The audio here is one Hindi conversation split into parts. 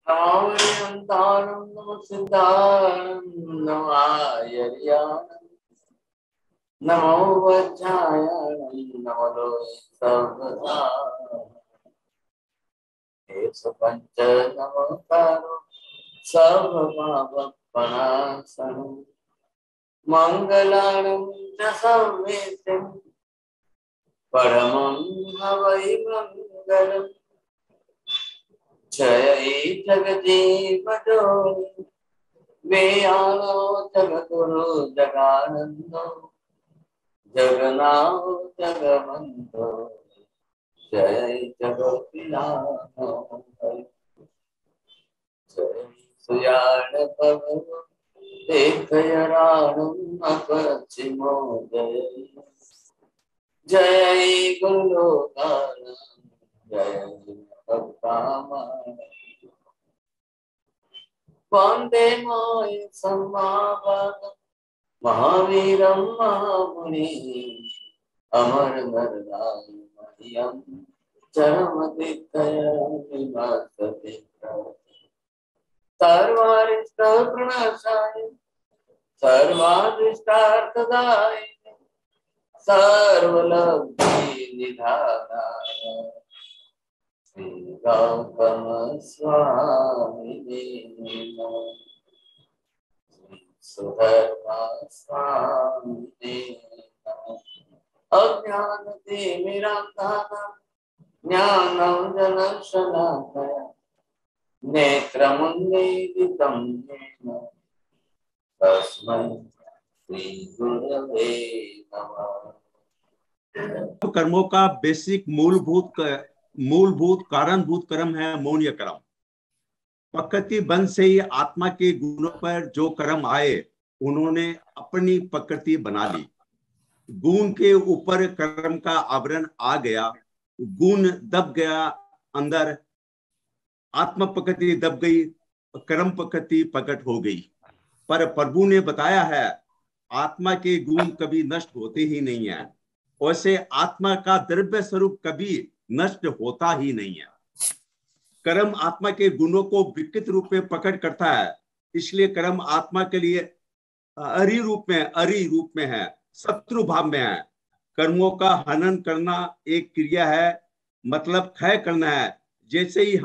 नमो वेदांताणं नमो सिद्धाणं नमो आयर्याणं नमो वज्रायणं नमो लोहे सर्वदा पंच नमोकारो सर्वपापनाशनं मंगलानं च सर्वेशं परमं हवै मंगलम् जय जगदीपजो वेयालो जगद्गुरु जगानंदो जगन्नाथ जगवंतो जय जगन्नाथ जय सुयाण भगवो देखयराणं अपचिमो जय जय गुरुलोकानं जय भक्तामणि वंदे माय सम्मावद महावीरं महामुनि अमर नरनाय मह्यं चरमतिकयमिमासते सर्वारिष्टप्रणशाय सर्वादिष्टार्थदायिने सर्वलब्धिनिधानाय श्री गौतम स्वामिने नमः सुधर्मा स्वामिने नमः अज्ञानतिमिरान्धः ज्ञानं जनशलाकया नेत्रमुन्मीलितं येन तस्मै श्रीगुरवे नमः। कर्मों का बेसिक मूलभूत कारणभूत कर्म है मौनीय कर्म। प्रकृति बंध से ही आत्मा के गुणों पर जो कर्म आए उन्होंने अपनी प्रकृति बना ली। गुण के ऊपर कर्म का आवरण आ गया, गुण दब गया अंदर, आत्म प्रकृति दब गई, कर्म प्रकृति प्रकट हो गई। पर प्रभु ने बताया है आत्मा के गुण कभी नष्ट होते ही नहीं है, वैसे आत्मा का द्रव्य स्वरूप कभी नष्ट होता ही नहीं है। कर्म आत्मा के गुणों को विकृत रूप में प्रकट करता है, इसलिए कर्म आत्मा के लिए अरि रूप में है, शत्रु भाव में है। कर्मों का हनन करना एक क्रिया है, मतलब क्षय करना है। जैसे ही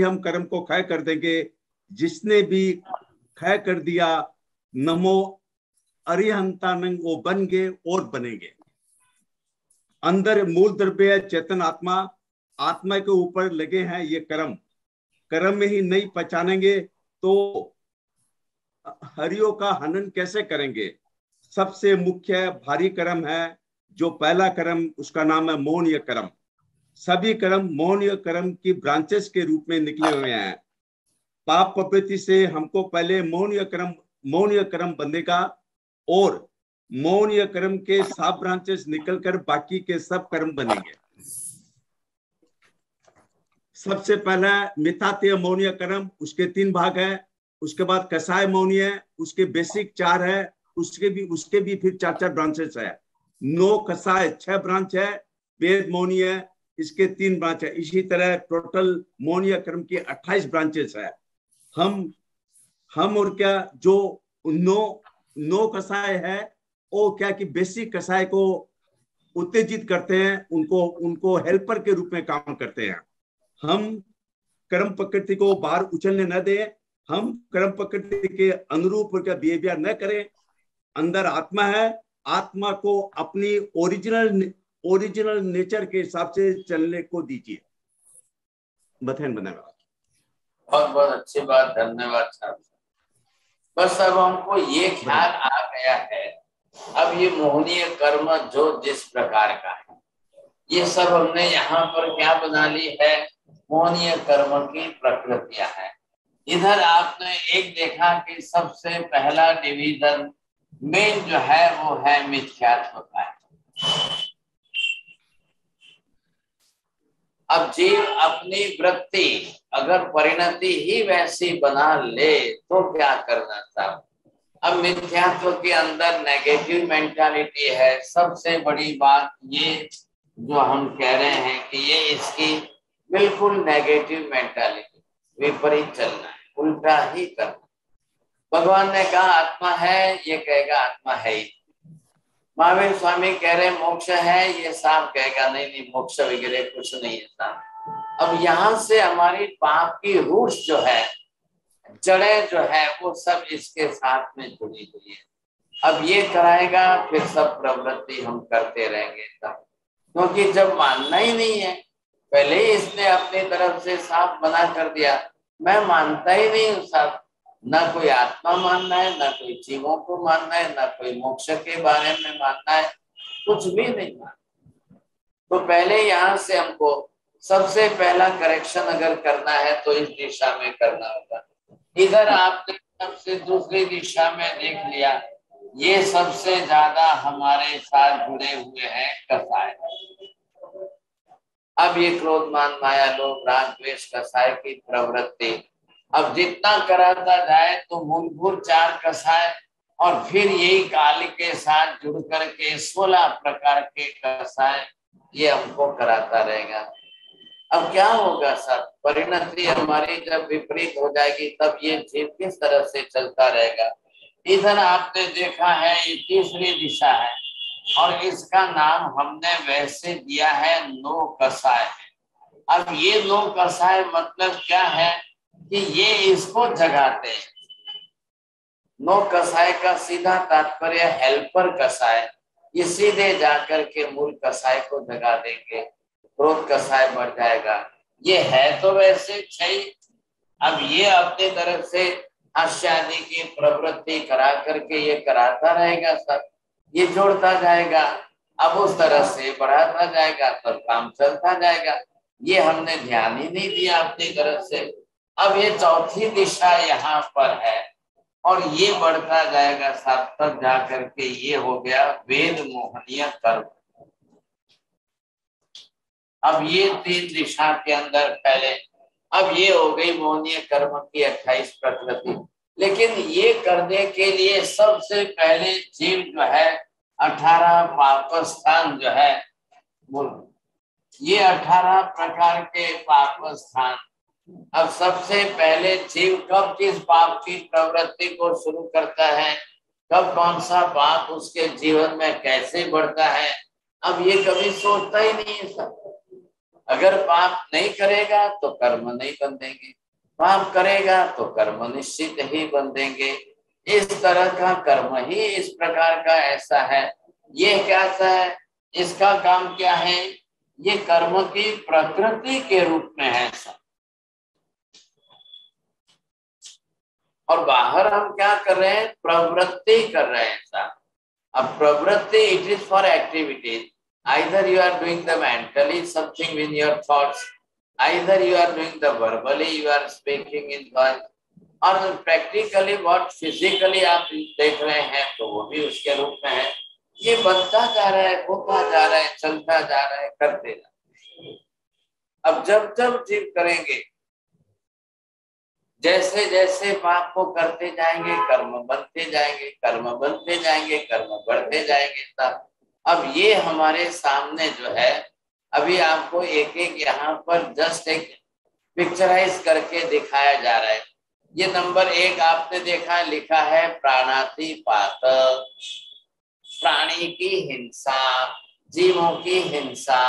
हम कर्म को क्षय कर देंगे, जिसने भी क्षय कर दिया, नमो अरिहंतानंग, वो बन गए और बनेंगे। अंदर मूल द्रव्य है चेतन आत्मा, आत्मा के ऊपर लगे हैं ये कर्म में ही नहीं पहचानेंगे तो हरियों का हनन कैसे करेंगे। सबसे मुख्य भारी कर्म है जो पहला कर्म, उसका नाम है मौनीय कर्म। सभी कर्म मौनीय कर्म की ब्रांचेस के रूप में निकले हुए हैं। पाप प्रवृत्ति से हमको पहले मौनीय कर्म बंधेगा और मौनीय कर्म के 7 ब्रांचेस निकलकर बाकी के सब कर्म बनेंगे। सबसे पहला मिथ्यात्व मौनीय कर्म, उसके 3 भाग है। उसके बाद कसाय मौनीय, उसके बेसिक 4 है, उसके भी फिर 4 ब्रांचेस है। 9 कसाय 6 ब्रांच है, वेद मौनीय इसके 3 ब्रांच है। इसी तरह टोटल मौनीय कर्म की 28 ब्रांचेस है। हम और क्या जो 9 कसाय है वो क्या कि बेसिक कसाय को उत्तेजित करते हैं, उनको हेल्पर के रूप में काम करते हैं। हम कर्म प्रकृति को बाहर उछलने न दें, हम कर्म प्रकृति के अनुरूप का बिहेवियर न करें। अंदर आत्मा है, आत्मा को अपनी ओरिजिनल नेचर के हिसाब से चलने को दीजिए। धन्यवाद। बहुत बहुत अच्छी बात, धन्यवाद साहब। बस अब हमको ये ख्याल आ गया है, अब ये मोहनीय कर्म जो जिस प्रकार का है, ये सब हमने यहाँ पर क्या बना ली है, मोहनीय कर्म की प्रकृतियां हैं। इधर आपने एक देखा कि सबसे पहला डिवीजन मेन जो है वो है मिथ्यात्व का है। अब जीव अपनी वृत्ति अगर परिणति ही वैसी बना ले तो क्या करना चाहिए। अब मिथ्यात्व के अंदर नेगेटिव मेंटालिटी है। सबसे बड़ी बात ये जो हम कह रहे हैं कि ये इसकी बिल्कुल नेगेटिव मेंटालिटी। विपरीत चलना है, उल्टा ही करना। भगवान ने कहा आत्मा है, ये कहेगा आत्मा है ही। महावीर स्वामी कह रहे मोक्ष है, ये साफ कहेगा नहीं नहीं मोक्ष वगैरह कुछ नहीं है साफ। अब यहाँ से हमारी पाप की रूट्स जो है, जड़ें जो है, वो सब इसके साथ में जुड़ी हुई है। अब ये कराएगा, फिर सब प्रवृत्ति हम करते रहेंगे तब, क्योंकि जब मानना ही नहीं है, पहले ही इसने अपनी तरफ से साफ मना कर दिया, मैं मानता ही नहीं हूँ साफ, ना कोई आत्मा मानना है, ना कोई जीवों को मानना है, ना कोई मोक्ष के बारे में मानना है, कुछ भी नहीं मानना। तो पहले यहाँ से हमको सबसे पहला करेक्शन अगर करना है तो इस दिशा में करना होगा। इधर आपने सबसे दूसरी दिशा में देख लिया, ये सबसे ज्यादा हमारे साथ जुड़े हुए हैं कसाय। अब ये क्रोध मान माया लोभ राग द्वेष कसाय की प्रवृत्ति, अब जितना कराता जाए तो मूलभूत 4 कसाय और फिर यही काल के साथ जुड़ करके 16 प्रकार के कसाय ये हमको कराता रहेगा। अब क्या होगा सर, परिणति हमारी जब विपरीत हो जाएगी तब ये जीव किस तरह से चलता रहेगा। इधर आपने देखा है ये तीसरी दिशा है और इसका नाम हमने वैसे दिया है नो कसाय। अब ये नो कसाय मतलब क्या है कि ये इसको जगाते हैं। नो कसाय का सीधा तात्पर्य हेल्पर कसाय, ये सीधे जाकर के मूल कसाय को जगा देंगे, क्रोध कसाय बढ़ जाएगा। ये है तो वैसे छई, अब ये अपनी तरफ से हास्य आदि की प्रवृत्ति करा करके ये कराता रहेगा सब, ये जोड़ता जाएगा, अब उस तरह से बढ़ाता जाएगा, तब काम चलता जाएगा। ये हमने ध्यान ही नहीं दिया अपनी तरफ से। अब ये चौथी दिशा यहाँ पर है और ये बढ़ता जाएगा सब, तब जाकर के ये हो गया वेद मोहनीय कर्म। अब ये 3 दिशा के अंदर पहले, अब ये हो गई मोहनीय कर्म की 28 प्रकृति। लेकिन ये करने के लिए सबसे पहले जीव जो है 18 पाप स्थान जो है, ये 18 प्रकार के पाप स्थान। अब सबसे पहले जीव कब किस पाप की प्रवृत्ति को शुरू करता है, कब कौन सा पाप उसके जीवन में कैसे बढ़ता है, अब ये कभी सोचता ही नहीं है सब। अगर पाप नहीं करेगा तो कर्म नहीं बंधेंगे, पाप करेगा तो कर्म निश्चित ही बंधेंगे। इस तरह का कर्म ही इस प्रकार का ऐसा है। ये कैसा है, इसका काम क्या है, ये कर्म की प्रकृति के रूप में है सब। और बाहर हम क्या कर रहे हैं, प्रवृत्ति कर रहे हैं सब। अब प्रवृत्ति it is for activities, either you are doing the mentally something with your thoughts, either you are doing the verbally you are speaking in thought, और practically what physically आप देख रहे हैं तो वो भी उसके रूप में है। ये बनता जा रहा है, होता जा रहा है, चलता जा रहा है, करते जा रहे हैं। अब जब जब जीव करेंगे, जैसे जैसे पाप को करते जाएंगे कर्म बनते जाएंगे, कर्म बनते जाएंगे, कर्म बढ़ते जाएंगे तब। अब ये हमारे सामने जो है, अभी आपको एक एक यहाँ पर जस्ट एक पिक्चराइज करके दिखाया जा रहा है। ये नंबर 1 आपने देखा लिखा है प्राणातिपात, प्राणी की हिंसा, जीवों की हिंसा।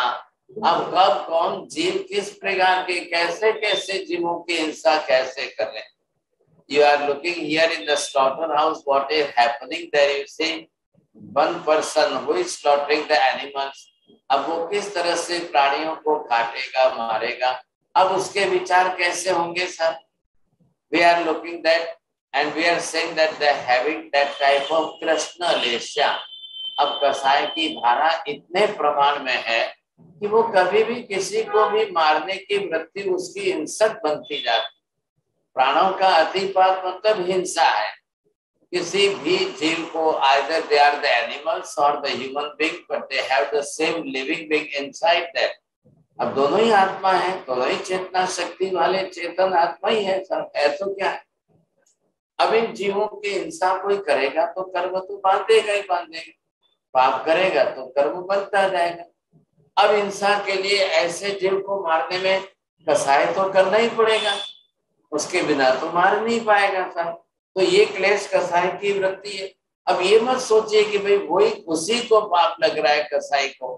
अब कब कौन जीव किस प्रकार के कैसे कैसे जीवों की हिंसा कैसे कर रहे हैं। You are looking here in the slaughterhouse, what is happening there, you see one person who is slaughtering the animals। अब वो किस तरह से प्राणियों को काटेगा मारेगा, अब उसके विचार कैसे होंगे sir. We are looking that and we are saying that they having that type of krishna leshya. अब कसाय की धारा इतने प्रमाण में है कि वो कभी भी किसी को भी मारने की वृत्ति उसकी हिंसक बनती जाती। प्राणों का अतिपात मतलब हिंसा है। किसी भी जीव को either they are the animals or the human being, but they have the same living being inside them। अब दोनों ही आत्मा है, दोनों ही चेतना शक्ति वाले चेतन आत्मा ही है सब, है तो क्या है। अब इन जीवों की हिंसा कोई करेगा तो कर्म तो बांधेगा ही बांधेगा, पाप करेगा तो कर्म बनता जाएगा। अब हिंसा के लिए ऐसे जीव को मारने में कसाय तो करना ही पड़ेगा। उसके बिना तो मार नहीं पाएगा साहब। तो ये क्लेश कसाई की वृत्ति है। अब ये मत सोचिए कि भाई वही उसी को पाप लग रहा है, कसाई को,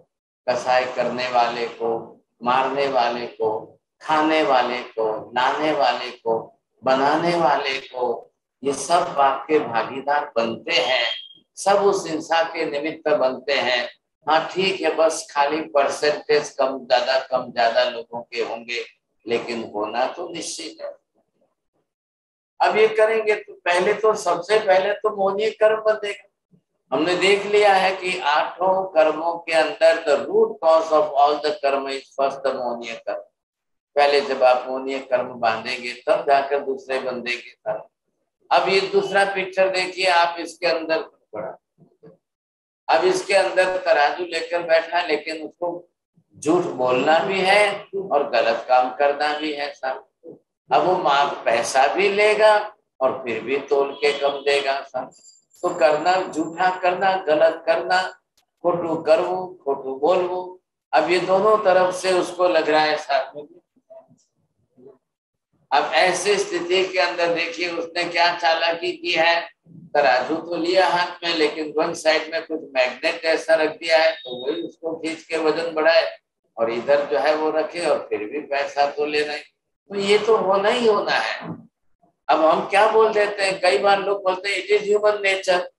कसाई करने वाले को, मारने वाले को, खाने वाले को, लाने वाले को, बनाने वाले को, ये सब पाप के भागीदार बनते हैं, सब उस हिंसा के निमित्त बनते हैं। हाँ ठीक है, बस खाली परसेंटेज कम ज्यादा लोगों के होंगे, लेकिन होना तो निश्चित है। अब ये करेंगे तो पहले तो सबसे पहले तो मोहनीय कर्म बंधेगा। हमने देख लिया है कि 8 कर्मों के अंदर the root cause of all the karma is first the mohaniya karma. पहले जब आप मोहनीय कर्म बांधेंगे तब जाकर दूसरे बंधेंगे कर्म। अब ये दूसरा पिक्चर देखिए आप, इसके अंदर पड़ा, अब इसके अंदर तराजू लेकर बैठा, लेकिन उसको झूठ बोलना भी है और गलत काम करना भी है साहब। अब वो माँ पैसा भी लेगा और फिर भी तोल के कम देगा साहब। तो करना, झूठा करना, गलत करना, खोटू करवू, खोटू बोलवू, अब ये दोनों तरफ से उसको लग रहा है साहब। अब ऐसी स्थिति के अंदर देखिए उसने क्या चालाकी की है, तराजू तो लिया हाथ में, लेकिन वन साइड में कुछ मैग्नेट ऐसा रख दिया है, तो वही उसको खींच के वजन बढ़ाए और इधर जो है वो रखे और फिर भी पैसा तो ले रहे। तो ये तो होना ही होना है। अब हम क्या बोल देते हैं, कई बार लोग बोलते हैं इट इज ह्यूमन नेचर।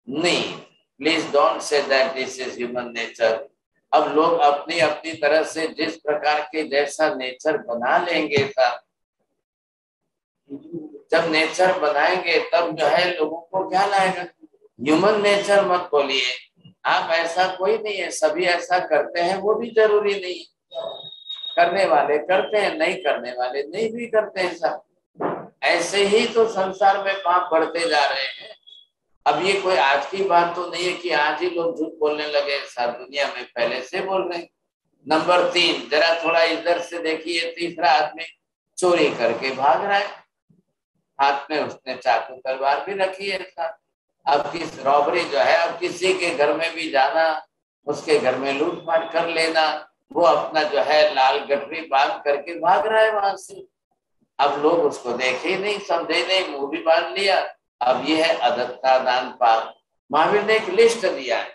नहीं, please don't say that this is human nature. अब लोग अपनी अपनी तरह से जिस प्रकार के जैसा नेचर बना लेंगे साहब, जब नेचर बनाएंगे तब जो है लोगों को क्या लाएगा। ह्यूमन नेचर मत बोलिए आप, ऐसा कोई नहीं है, सभी ऐसा करते हैं, वो भी जरूरी नहीं। करने वाले करते हैं, नहीं करने वाले नहीं भी करते हैं सब। ऐसे ही तो संसार में पाप बढ़ते जा रहे हैं। अब ये कोई आज की बात तो नहीं है कि आज ही लोग झूठ बोलने लगे, सारी दुनिया में पहले से बोल रहे हैं। नंबर 3, जरा थोड़ा इधर से देखिए, तीसरा आदमी चोरी करके भाग रहा है, हाथ में उसने चाकू तलवार भी रखी है साथ। अब किस रॉबरी जो है, अब किसी के घर में भी जाना, उसके घर में लूटपाट कर लेना, वो अपना जो है लाल गठरी बांध करके भाग रहा है वहां से। अब लोग उसको देखे ही नहीं, समझे नहीं, मुंह भी बांध लिया। अब ये है अदत्ता दान पाप। महावीर ने एक लिस्ट दिया है,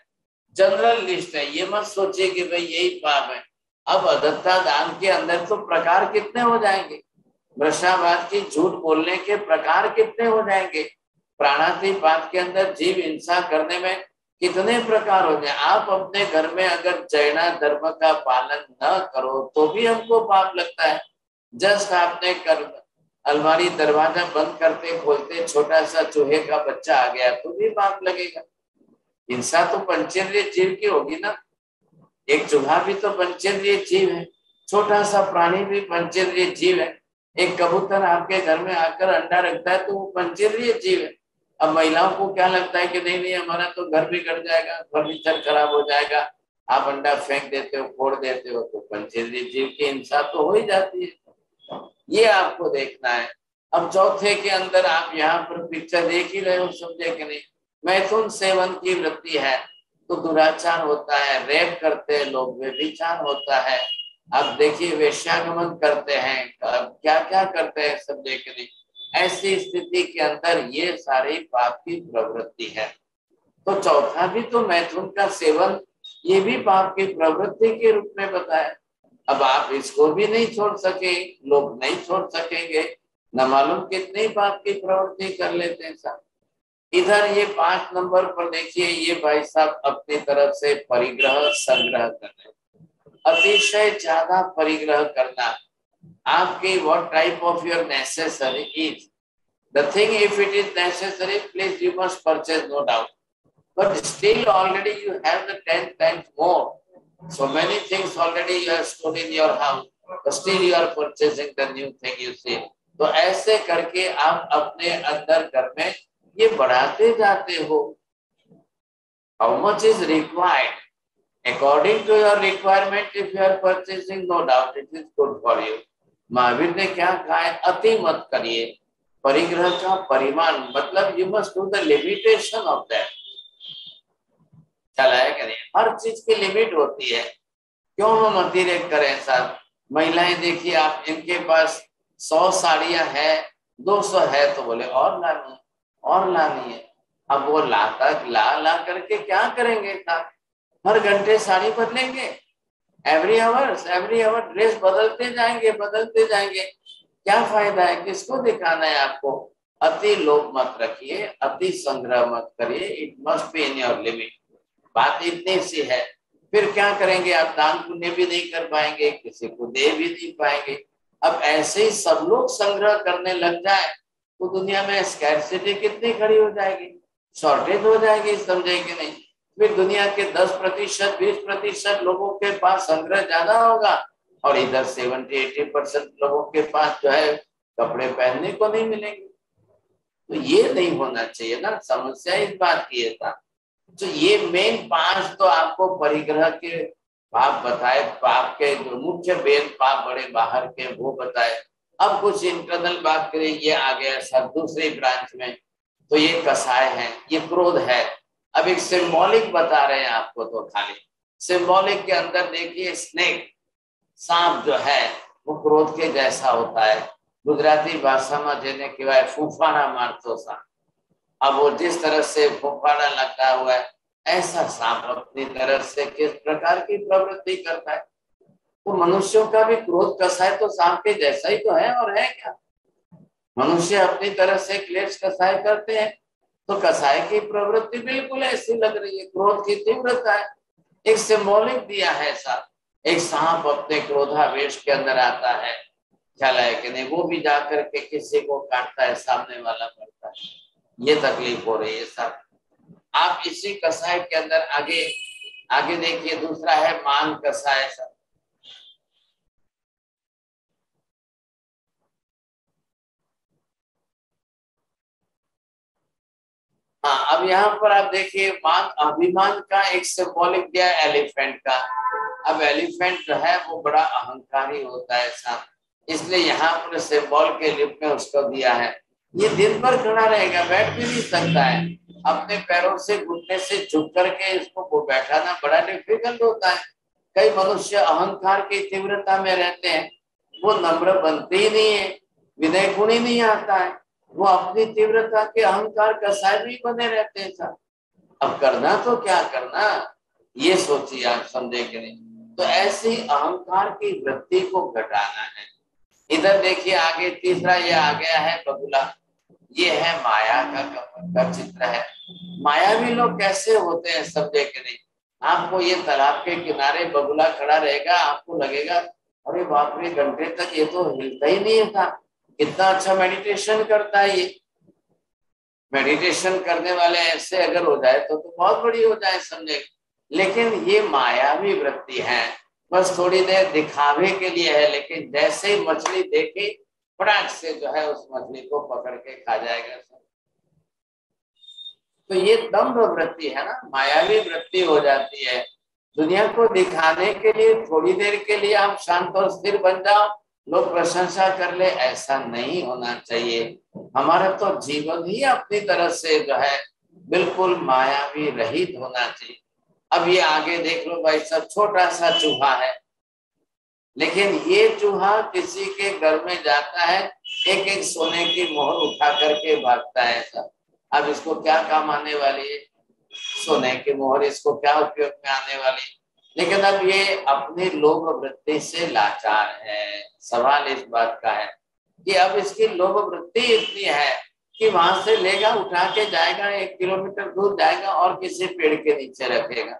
जनरल लिस्ट है, ये मत सोचिए कि भाई यही पाप है। अब अदत्ता दान के अंदर तो प्रकार कितने हो जाएंगे, भ्रष्टाचार की झूठ बोलने के प्रकार कितने हो जाएंगे, प्राणातिपात के अंदर जीव हिंसा करने में कितने प्रकार हो जाए। आप अपने घर में अगर जैना धर्म का पालन न करो तो भी हमको पाप लगता है। जस्ट आपने कर अलमारी दरवाजा बंद करते खोलते छोटा सा चूहे का बच्चा आ गया तो भी पाप लगेगा। हिंसा तो पंचेंद्रिय जीव की होगी ना, एक चूहा भी तो पंचेंद्रिय जीव है, छोटा सा प्राणी भी पंचेंद्रिय जीव है। एक कबूतर आपके घर में आकर अंडा रखता है तो वो पंचेंद्रिय जीव है। अब महिलाओं को क्या लगता है कि नहीं नहीं हमारा तो घर बिगड़ जाएगा, फर्नीचर खराब हो जाएगा, आप अंडा फेंक देते हो, फोड़ देते हो, तो पंचेंद्रिय जीव की हिंसा तो हो ही जाती है। ये आपको देखना है। अब चौथे के अंदर आप यहाँ पर पिक्चर देख ही रहे हो, समझे कि नहीं। मैथुन सेवन की वृत्ति है तो दुराचार होता है, रेप करते हैं लोग, व्यभिचार होता है। अब देखिए वेश्यागमन करते हैं, क्या क्या करते हैं, सब देख नहीं। ऐसी स्थिति के अंदर ये सारी पाप की प्रवृत्ति है। तो चौथा भी तो मैथुन का सेवन, ये भी पाप की प्रवृत्ति के रूप में बताया। अब आप इसको भी नहीं छोड़ सके, लोग नहीं छोड़ सकेंगे, न मालूम कितनी पाप की प्रवृत्ति कर लेते हैं साहब। इधर ये 5 नंबर पर देखिए, ये भाई साहब अपनी तरफ से परिग्रह संग्रह कर रहे हैं, अतिशय ज्यादा परिग्रह करना। आपके what type of your necessary is the thing, if it is necessary please you must purchase, no doubt, but still already you have the 10 times more, so many things already you have stored in your house, but still you are purchasing the new thing, you see। तो ऐसे करके आप अपने अंदर घर में ये बढ़ाते जाते हो। how much is required according to your requirement, if you are purchasing, no doubt it is good for you। Mahavir ने क्या कहा है, अति मत करिए। परिग्रह का परिमाण मतलब you must do the limitation of that। चला है कि नहीं, हर चीज की लिमिट होती है, क्यों हम अतिरेक करें साहब। महिलाएं देखिए आप, इनके पास 100 साड़ियां है, 200 है, तो बोले और लानी है, और लानी है। अब वो ला करके क्या करेंगे? हर घंटे साड़ी बदलेंगे, एवरी आवर ड्रेस बदलते जाएंगे। क्या फायदा है? किसको दिखाना है आपको? अति लोभ मत रखिए, अति संग्रह मत करिए, it must be in your limit. बात इतनी सी है। फिर क्या करेंगे? आप दान पुण्य भी नहीं कर पाएंगे, किसी को दे भी नहीं पाएंगे। अब ऐसे ही सब लोग संग्रह करने लग जाए तो दुनिया में स्कैर्सिटी कितनी खड़ी हो जाएगी, शॉर्टेज हो जाएगी, समझे कि नहीं? फिर दुनिया के 10%, 20% लोगों के पास संग्रह ज्यादा होगा और इधर 70-80% लोगों के पास जो है कपड़े पहनने को नहीं मिलेंगे। तो ये नहीं होना चाहिए ना, समस्या इस बात की है था। तो ये मेन 5 तो आपको परिग्रह के पाप बताए, पाप के जो मुख्य वेद पाप बड़े बाहर के वो बताए। अब कुछ इंटरनल बात करें, ये आ गया सब दूसरी ब्रांच में। तो ये कसाय है, ये क्रोध है। अब एक सिंबॉलिक बता रहे हैं आपको, तो खाली सिंबॉलिक के अंदर देखिए, स्नेक सांप जो है वो क्रोध के जैसा होता है। गुजराती भाषा में जेने कहवाय फूफाड़ा मारतो सांप। अब वो जिस तरह से फूफाड़ा लगा हुआ है, ऐसा सांप अपनी तरफ से किस प्रकार की प्रवृत्ति करता है। तो मनुष्यों का भी क्रोध कसाय तो सांप के जैसा ही तो है, और है क्या? मनुष्य अपनी तरफ से क्लेश कसाय करते हैं, तो कसाय की प्रवृत्ति बिल्कुल ऐसी लग रही है, क्रोध की तीव्रता है। एक सिंबॉलिक दिया है ऐसा, एक सांप अपने क्रोधावेश के अंदर आता है, ख्याल है कि नहीं? वो भी जाकर के किसी को काटता है, सामने वाला मरता है। ये तकलीफ हो रही है सब। आप इसी कसाय के अंदर आगे आगे देखिए, दूसरा है मान कसाय सब। हाँ, अब यहाँ पर आप देखिए, मान अभिमान का एक सिंबॉलिक दिया एलिफेंट का। अब एलिफेंट जो है वो बड़ा अहंकारी होता है सांप, इसलिए यहाँ पर सिंबल के रूप में उसको दिया है। ये दिन भर खड़ा रहेगा, बैठ भी नहीं सकता है। अपने पैरों से घुटने से झुक करके इसको बैठाना बड़ा डिफिकल्ट होता है। कई मनुष्य अहंकार की तीव्रता में रहते हैं, वो नम्र बनते ही नहीं है, विनय गुण ही नहीं आता है, वो अपनी तीव्रता के अहंकार कसाय भी बने रहते हैं सब। अब करना तो क्या करना, ये सोचिए आप, समझे कि नहीं? तो ऐसी अहंकार की वृत्ति को घटाना है। इधर देखिए आगे तीसरा ये आ गया है बगुला। ये है माया का चित्र है। मायावी लोग कैसे होते हैं, समझे कि नहीं? आपको ये तालाब के किनारे बगुला खड़ा रहेगा, आपको लगेगा अरे बाप रे, घंटे तक ये तो हिलता ही नहीं था, कितना अच्छा मेडिटेशन करता है ये। मेडिटेशन करने वाले ऐसे अगर हो जाए तो बहुत बड़ी हो जाए, समझे? लेकिन ये मायावी वृत्ति है, बस थोड़ी देर दिखावे के लिए है, लेकिन जैसे ही मछली देखे फटाक से जो है उस मछली को पकड़ के खा जाएगा। तो ये दम्भ वृत्ति है ना, मायावी वृत्ति हो जाती है। दुनिया को दिखाने के लिए थोड़ी देर के लिए आप शांत और स्थिर बन जाओ, लोग प्रशंसा कर ले, ऐसा नहीं होना चाहिए। हमारा तो जीवन ही अपनी तरफ से जो है बिल्कुल मायावी रहित होना चाहिए। अब ये आगे देख लो भाई, सब छोटा सा चूहा है, लेकिन ये चूहा किसी के घर में जाता है, एक एक सोने की मोहर उठा करके भागता है सब। अब इसको क्या काम आने वाली है सोने की मोहर, इसको क्या उपयोग में आने वाली? लेकिन अब ये अपनी लोभ वृत्ति से लाचार है। सवाल इस बात का है कि अब इसकी लोभ वृत्ति इतनी है कि वहां से लेगा, उठा के जाएगा, 1 किलोमीटर दूर जाएगा और किसी पेड़ के नीचे रखेगा,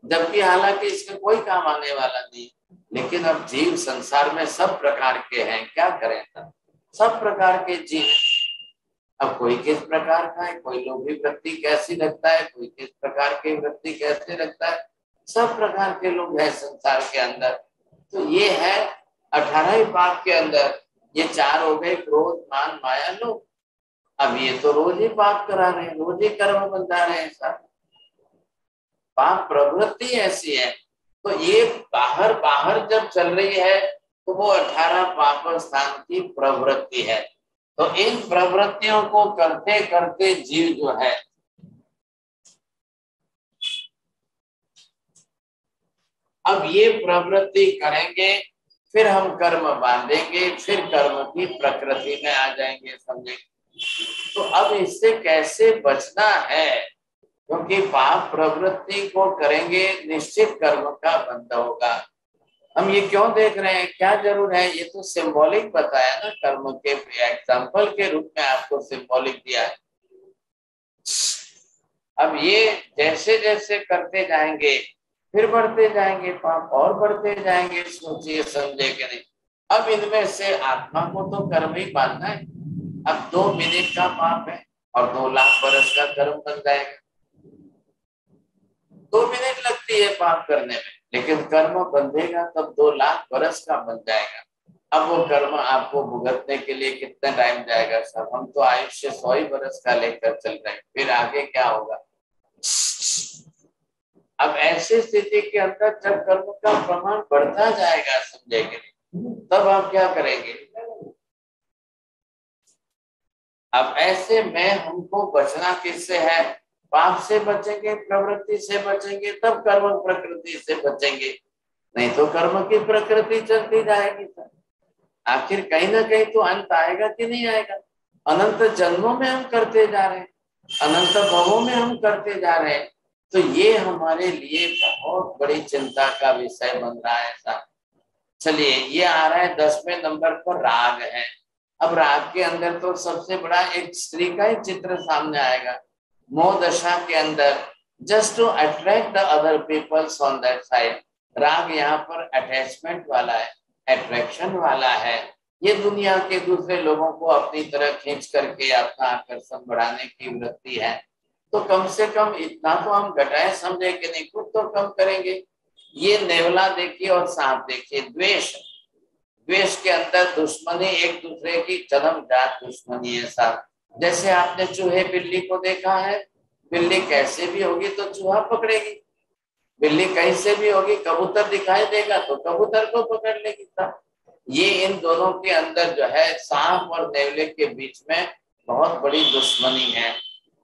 जबकि हालांकि इसका कोई काम आने वाला नहीं। लेकिन अब जीव संसार में सब प्रकार के हैं, क्या करें तब? सब प्रकार के जीव। अब कोई किस प्रकार का है, कोई लोभी वृत्ति कैसी रखता है, कोई किस प्रकार की वृत्ति कैसे रखता है, सब प्रकार के लोग हैं संसार के अंदर। तो ये है 18 पाप के अंदर, ये 4 हो गए, क्रोध मान माया लोग। अब ये तो रोज ही पाप करा रहे हैं, रोज ही कर्म बंधा रहे हैं सब। पाप प्रवृत्ति ऐसी है, तो ये बाहर बाहर जब चल रही है तो वो 18 पाप स्थान की प्रवृत्ति है। तो इन प्रवृत्तियों को करते करते जीव जो है अब ये प्रवृत्ति करेंगे फिर हम कर्म बांधेंगे, फिर कर्म की प्रकृति में आ जाएंगे, समझे। तो अब इससे कैसे बचना है, क्योंकि पाप प्रवृत्ति को करेंगे निश्चित कर्म का बंध होगा। हम ये क्यों देख रहे हैं, क्या जरूर है, ये तो सिंबॉलिक बताया ना, कर्म के एग्जाम्पल के रूप में आपको सिंबॉलिक दिया है। अब ये जैसे जैसे करते जाएंगे फिर बढ़ते जाएंगे पाप, और बढ़ते जाएंगे, सोचिए समझे कि नहीं। अब इनमें से आत्मा को तो कर्म ही बांधना है। अब 2 मिनट का पाप है और 2 लाख बरस का कर्म बन जाएगा। 2 मिनट लगती है पाप करने में, लेकिन कर्म बंधेगा तब 2 लाख बरस का बन जाएगा। अब वो कर्म आपको भुगतने के लिए कितना टाइम जाएगा सर, हम तो आयुष्य 100 ही बरस का लेकर चल रहे हैं, फिर आगे क्या होगा। अब ऐसी स्थिति के अंदर जब कर्म का प्रमाण बढ़ता जाएगा, समझेंगे, तब आप क्या करेंगे। अब ऐसे में हमको बचना किससे है, पाप से बचेंगे, प्रवृत्ति से बचेंगे, तब कर्म प्रकृति से बचेंगे। नहीं तो कर्म की प्रकृति चलती जाएगी सर, आखिर कहीं ना कहीं तो अंत आएगा कि नहीं आएगा। अनंत जन्मों में हम करते जा रहे हैं, अनंत भवों में हम करते जा रहे हैं, तो ये हमारे लिए बहुत बड़ी चिंता का विषय बन रहा है सर। चलिए, ये आ रहा है 10वें नंबर पर, राग है। अब राग के अंदर तो सबसे बड़ा एक स्त्री का ही चित्र सामने आएगा। मोह दशा के अंदर just to attract the other peoples on that side, राग यहाँ पर अटैचमेंट वाला है, अट्रैक्शन वाला है। ये दुनिया के दूसरे लोगों को अपनी तरफ खींच करके अपना आकर्षण बढ़ाने की वृत्ति है। तो कम से कम इतना तो हम घटाए, समझे कि नहीं, कुछ तो कम करेंगे। ये नेवला देखिए और सांप देखिए, द्वेष, द्वेष के अंदर दुश्मनी, एक दूसरे की जन्मजात दुश्मनी है साहब। जैसे आपने चूहे बिल्ली को देखा है, बिल्ली कैसे भी होगी तो चूहा पकड़ेगी, बिल्ली कहीं से भी होगी, कबूतर दिखाई देगा तो कबूतर को पकड़ लेगी साहब। ये इन दोनों के अंदर जो है, सांप और नेवले के बीच में बहुत बड़ी दुश्मनी है,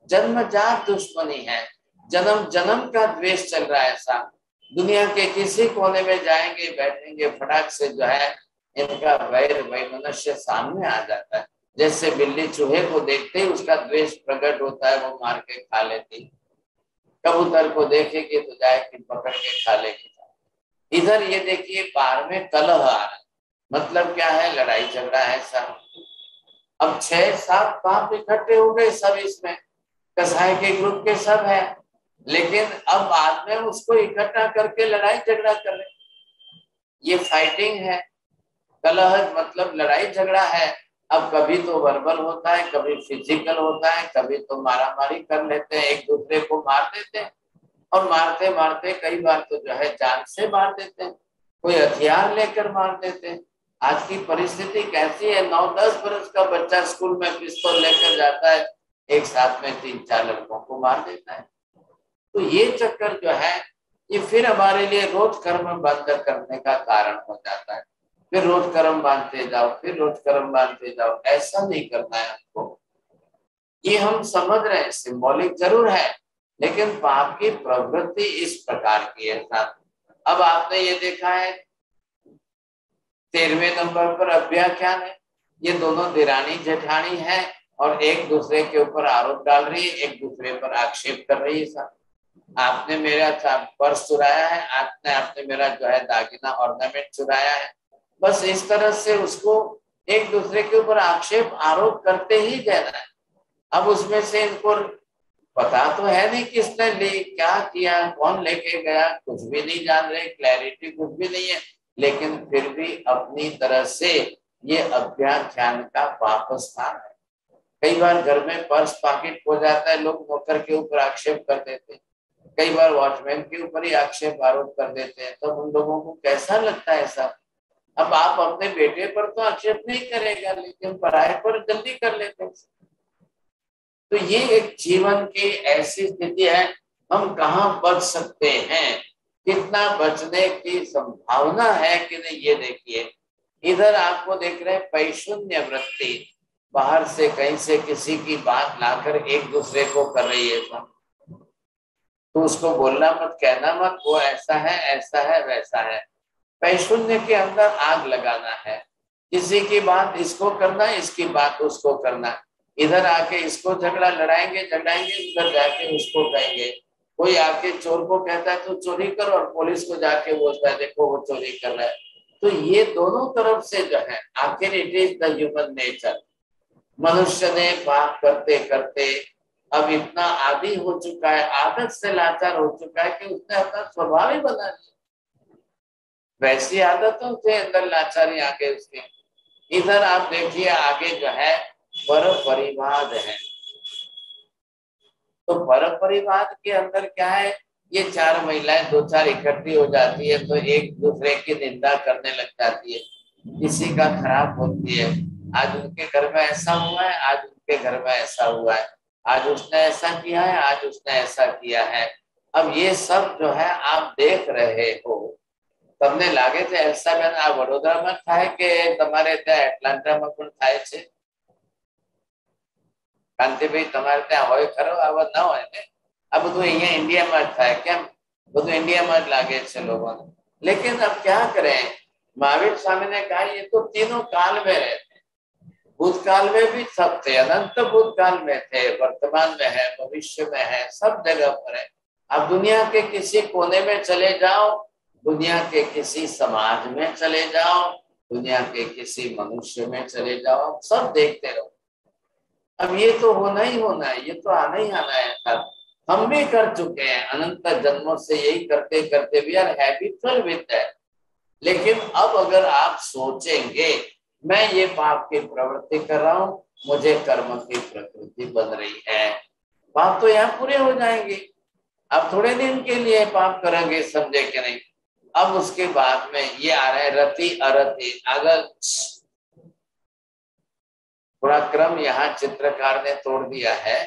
जन्मजात दुश्मनी है, जन्म जन्म का द्वेष चल रहा है साहब। दुनिया के किसी कोने में जाएंगे, बैठेंगे, फटाक से जो है इनका वैर वैमनस्य सामने आ जाता है। जैसे बिल्ली चूहे को देखते ही उसका द्वेष प्रकट होता है, वो मार के खा लेती, कबूतर को देखेगी तो जाएगी पकड़ के खा लेगी। इधर ये देखिए बाहर में कलह आ रहा है, मतलब क्या है, लड़ाई झगड़ा है सब। अब 6-7 पाप इकट्ठे हो गए सब, इसमें कसाई के ग्रुप के सब है, लेकिन अब बाद में उसको इकट्ठा करके लड़ाई झगड़ा कर रहे, ये फाइटिंग है। कलह मतलब लड़ाई झगड़ा है। अब कभी तो वर्बल होता है, कभी फिजिकल होता है, कभी तो मारामारी कर लेते हैं, एक दूसरे को मार देते हैं, और मारते मारते कई बार तो जो है जान से मार देते हैं, कोई हथियार लेकर मार देते हैं। आज की परिस्थिति कैसी है, 9-10 वर्ष का बच्चा स्कूल में पिस्तौल लेकर जाता है, एक साथ में 3-4 लड़कों को मार देता है। तो ये चक्कर जो है, ये फिर हमारे लिए रोज कर्म बंद करने का कारण हो जाता है। फिर रोज कर्म बांधते जाओ, फिर रोज कर्म बांधते जाओ, ऐसा नहीं करना है हमको। ये हम समझ रहे हैं, सिंबॉलिक जरूर है, लेकिन पाप की प्रवृत्ति इस प्रकार की है साथ। अब आपने ये देखा है 13वें नंबर पर अभ्याख्यान है, ये दोनों दिरानी जेठानी है और एक दूसरे के ऊपर आरोप डाल रही है, एक दूसरे पर आक्षेप कर रही है साथ। आपने मेरा पर्स चुराया है, आपने मेरा जो है दागिना ऑर्नामेंट चुराया है, बस इस तरह से उसको एक दूसरे के ऊपर आक्षेप आरोप करते ही जाना है। अब उसमें से इनको पता तो है नहीं किसने ले क्या किया, कौन लेके गया, कुछ भी नहीं जान रहे, क्लैरिटी कुछ भी नहीं है, लेकिन फिर भी अपनी तरह से ये अभ्याख्यान का पाप स्थान है। कई बार घर में पर्स पॉकेट हो जाता है, लोग नौकर के ऊपर आक्षेप कर देते हैं, कई बार वॉचमैन के ऊपर ही आक्षेप आरोप कर देते हैं, तो उन लोगों को कैसा लगता है ऐसा। अब आप अपने बेटे पर तो आक्षेप नहीं करेगा, लेकिन पराये पर जल्दी कर लेते हैं। तो ये एक जीवन की ऐसी स्थिति है, हम कहाँ बच सकते हैं, कितना बचने की संभावना है कि नहीं, ये देखिए। इधर आपको देख रहे हैं पैशून्य वृत्ति, बाहर से कहीं से किसी की बात लाकर एक दूसरे को कर रही है, तो उसको बोलना मत, कहना मत, वो ऐसा है वैसा है। पैशून्य के अंदर आग लगाना है, किसी की बात इसको करना, इसकी बात उसको करना, इधर आके इसको झगड़ा लड़ाएंगे, उधर जाके उसको कहेंगे। कोई आके चोर को कहता है तो चोरी करो, और पुलिस को जाके बोलता है देखो वो चोरी कर रहा है। तो ये दोनों तरफ से जो है, आखिर it is the human nature. मनुष्य ने पाप करते करते अब इतना आदी हो चुका है, आदत से लाचार हो चुका है कि उसने अपना स्वभाव ही बना लिया। वैसी आदतों से अंदर लाचारी आ गई उसके। इधर आप देखिए आगे जो है पर परिवाद है। तो पर परिवाद के अंदर क्या है, ये चार महिलाएं दो चार इकट्ठी हो जाती है तो एक दूसरे की निंदा करने लग जाती है, किसी का खराब होती है। आज उनके घर में ऐसा हुआ है, आज उनके घर में ऐसा हुआ है, आज उसने ऐसा किया है, आज उसने ऐसा किया है। अब ये सब जो है आप देख रहे हो। તમને લાગે છે એલ્સાબેન આ વડોદરામાં થાય કે તમારે ત્યાં એટલાન્ટામાં પણ થાય છે? કાંતિભાઈ તમારે ત્યાં હોય ખરો? આવા ના હોય ને? આ બધું અહીંયા ઇન્ડિયામાં જ થાય કેમ? બધું ઇન્ડિયામાં જ લાગે છે લોકોને। लेकिन अब क्या करें, महावीर स्वामी ने कहा ये तो तीनों काल में रहते, भूतकाल में भी सब थे, अनंत भूतकाल में थे, वर्तमान में है, भविष्य में है, सब जगह पर है। अब दुनिया के किसी कोने में चले जाओ, दुनिया के किसी समाज में चले जाओ, दुनिया के किसी मनुष्य में चले जाओ, सब देखते रहो। अब ये तो होना ही होना है, ये तो आना ही आना है। सब हम भी कर चुके हैं अनंत जन्मों से, यही करते करते we are habitual with that. लेकिन अब अगर आप सोचेंगे मैं ये पाप की प्रवृत्ति कर रहा हूं, मुझे कर्म की प्रकृति बन रही है, पाप तो यहाँ पूरे हो जाएंगे। अब थोड़े दिन के लिए पाप करेंगे, समझे कि नहीं? अब उसके बाद में ये आ रहा है रति अरति। अगर थोड़ा क्रम यहाँ चित्रकार ने तोड़ दिया है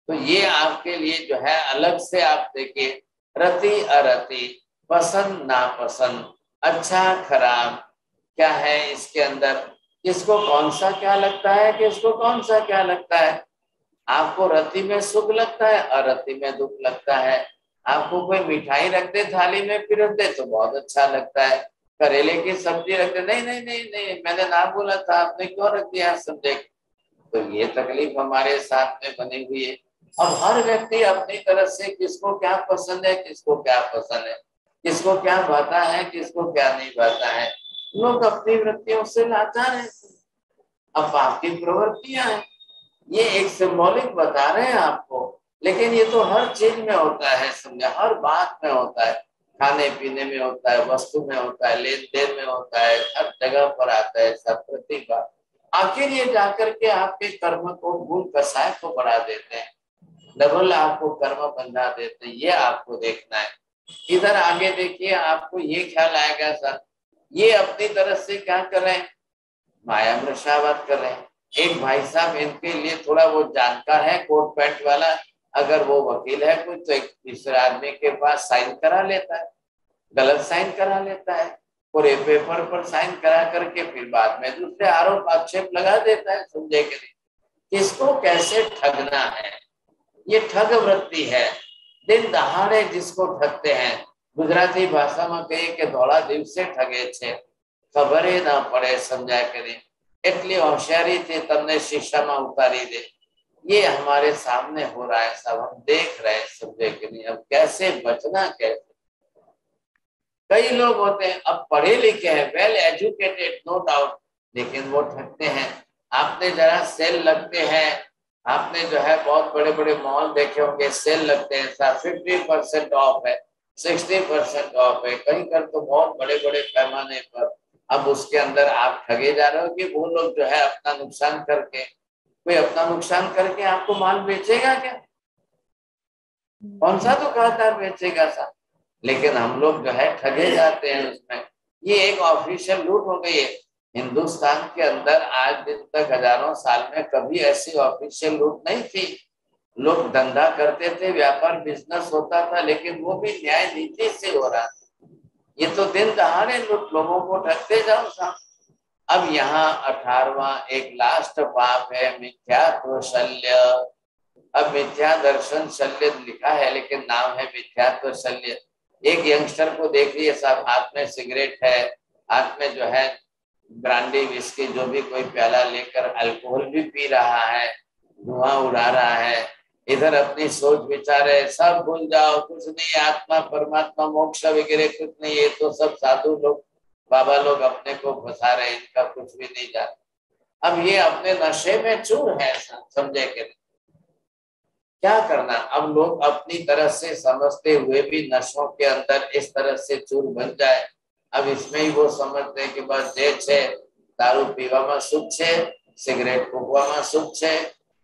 तो ये आपके लिए जो है अलग से आप देखिए, रति अरति, पसंद नापसंद, अच्छा खराब क्या है इसके अंदर, किसको कौन सा क्या लगता है, किसको कौन सा क्या लगता है। आपको रति में सुख लगता है, अरति में दुख लगता है। आपको कोई मिठाई रख दे थाली में फिर दे तो बहुत अच्छा लगता है, करेले की सब्जी रख दे, नहीं नहीं नहीं नहीं मैंने ना बोला था, आपने क्यों रख दिया, समझे? तो ये तकलीफ हमारे साथ में बनी हुई है। अब हर व्यक्ति अपनी तरफ से किसको क्या पसंद है, किसको क्या पसंद है, किसको क्या भाता है, किसको क्या नहीं भाता है। लोग अपनी वृत्तियों से लाचार हैं। अब आपकी प्रवृत्तियां हैं, ये एक सिंबॉलिक बता रहे हैं आपको, लेकिन ये तो हर चीज में होता है, समझे? हर बात में होता है, खाने पीने में होता है, वस्तु में होता है, लेन देन में होता है, हर जगह पर आता है सब प्रतिभा। आखिर ये जाकर के आपके कर्म को भूल कसाय को बढ़ा देते हैं, डबल आपको कर्म बंधा देते हैं, ये आपको देखना है। इधर आगे देखिए, आपको ये ख्याल आएगा सर, ये अपनी तरफ से क्या कर रहे हैं, माया मृषावत कर रहे हैं। एक भाई साहब इनके लिए थोड़ा वो जानकार है, कोट पैंट वाला, अगर वो वकील है कोई तो एक दूसरे आदमी के पास साइन करा लेता है, गलत साइन करा लेता है, पूरे पेपर पर साइन करा करके फिर बाद में दूसरे आरोप आक्षेप लगा देता है, समझे कि नहीं? किसको कैसे ठगना है, ये ठग वृत्ति है। दिन दहाड़े जिसको ठगते हैं, गुजराती भाषा में कहे कि धोला दिवसे ठगे छे, खबर ना पड़े, समझा कि नहीं? એટલી હોશિયારીથી તમને શિક્ષામાં ઉતારી દે, ये हमारे सामने हो रहा है, सब हम देख रहे हैं, समझे कि नहीं? अब कैसे बचना, कैसे? कई लोग होते हैं अब पढ़े लिखे हैं, वेल एजुकेटेड नो डाउट, लेकिन वो ठगते हैं। आपने जरा सेल लगते हैं, आपने जो है बहुत बड़े बड़े मॉल देखे होंगे, सेल लगते हैं, 50% ऑफ है, 60% ऑफ है, कहीं कर तो बहुत बड़े बड़े पैमाने पर। अब उसके अंदर आप ठगे जा रहे हो कि वो लोग जो है अपना नुकसान करके, कोई अपना नुकसान करके आपको माल बेचेगा क्या? कौन सा दुकानदार बेचेगा सा? लेकिन हम लोग जो है ठगे जाते हैं उसमें। ये एक ऑफिशियल लूट हो गई है हिंदुस्तान के अंदर। आज दिन तक हजारों साल में कभी ऐसी ऑफिशियल लूट नहीं थी। लोग धंधा करते थे, व्यापार बिजनेस होता था, लेकिन वो भी न्याय नीति से हो रहा था। ये तो दिन दहाड़े लोगों को ठगते जाओ साहब। अब यहाँ 18वां एक लास्ट पाप है मिथ्यात्व शल्य। अब मिथ्या दर्शन शल्य लिखा है, लेकिन नाम है मिथ्यात्व शल्य। एक यंगस्टर को देखिए साहब, हाथ में सिगरेट है, हाथ में जो है ब्रांडी विस्की जो भी कोई प्याला लेकर अल्कोहल भी पी रहा है, धुआं उड़ा रहा है, इधर अपनी सोच विचार है, सब भूल जाओ, कुछ नहीं, आत्मा परमात्मा मोक्ष वगैरह कुछ नहीं, ये तो सब साधु लोग बाबा लोग अपने को फंसा रहे, इनका कुछ भी नहीं जाता। अब ये अपने नशे में चूर है, समझे कि नहीं? क्या करना, अब लोग अपनी तरह से समझते हुए भी नशों के अंदर इस तरह से चूर बन जाए। अब इसमें ही वो समझते हैं कि बस जे छे दारू पीवा में सुख छे, सिगरेट फूकवा में सुख छे,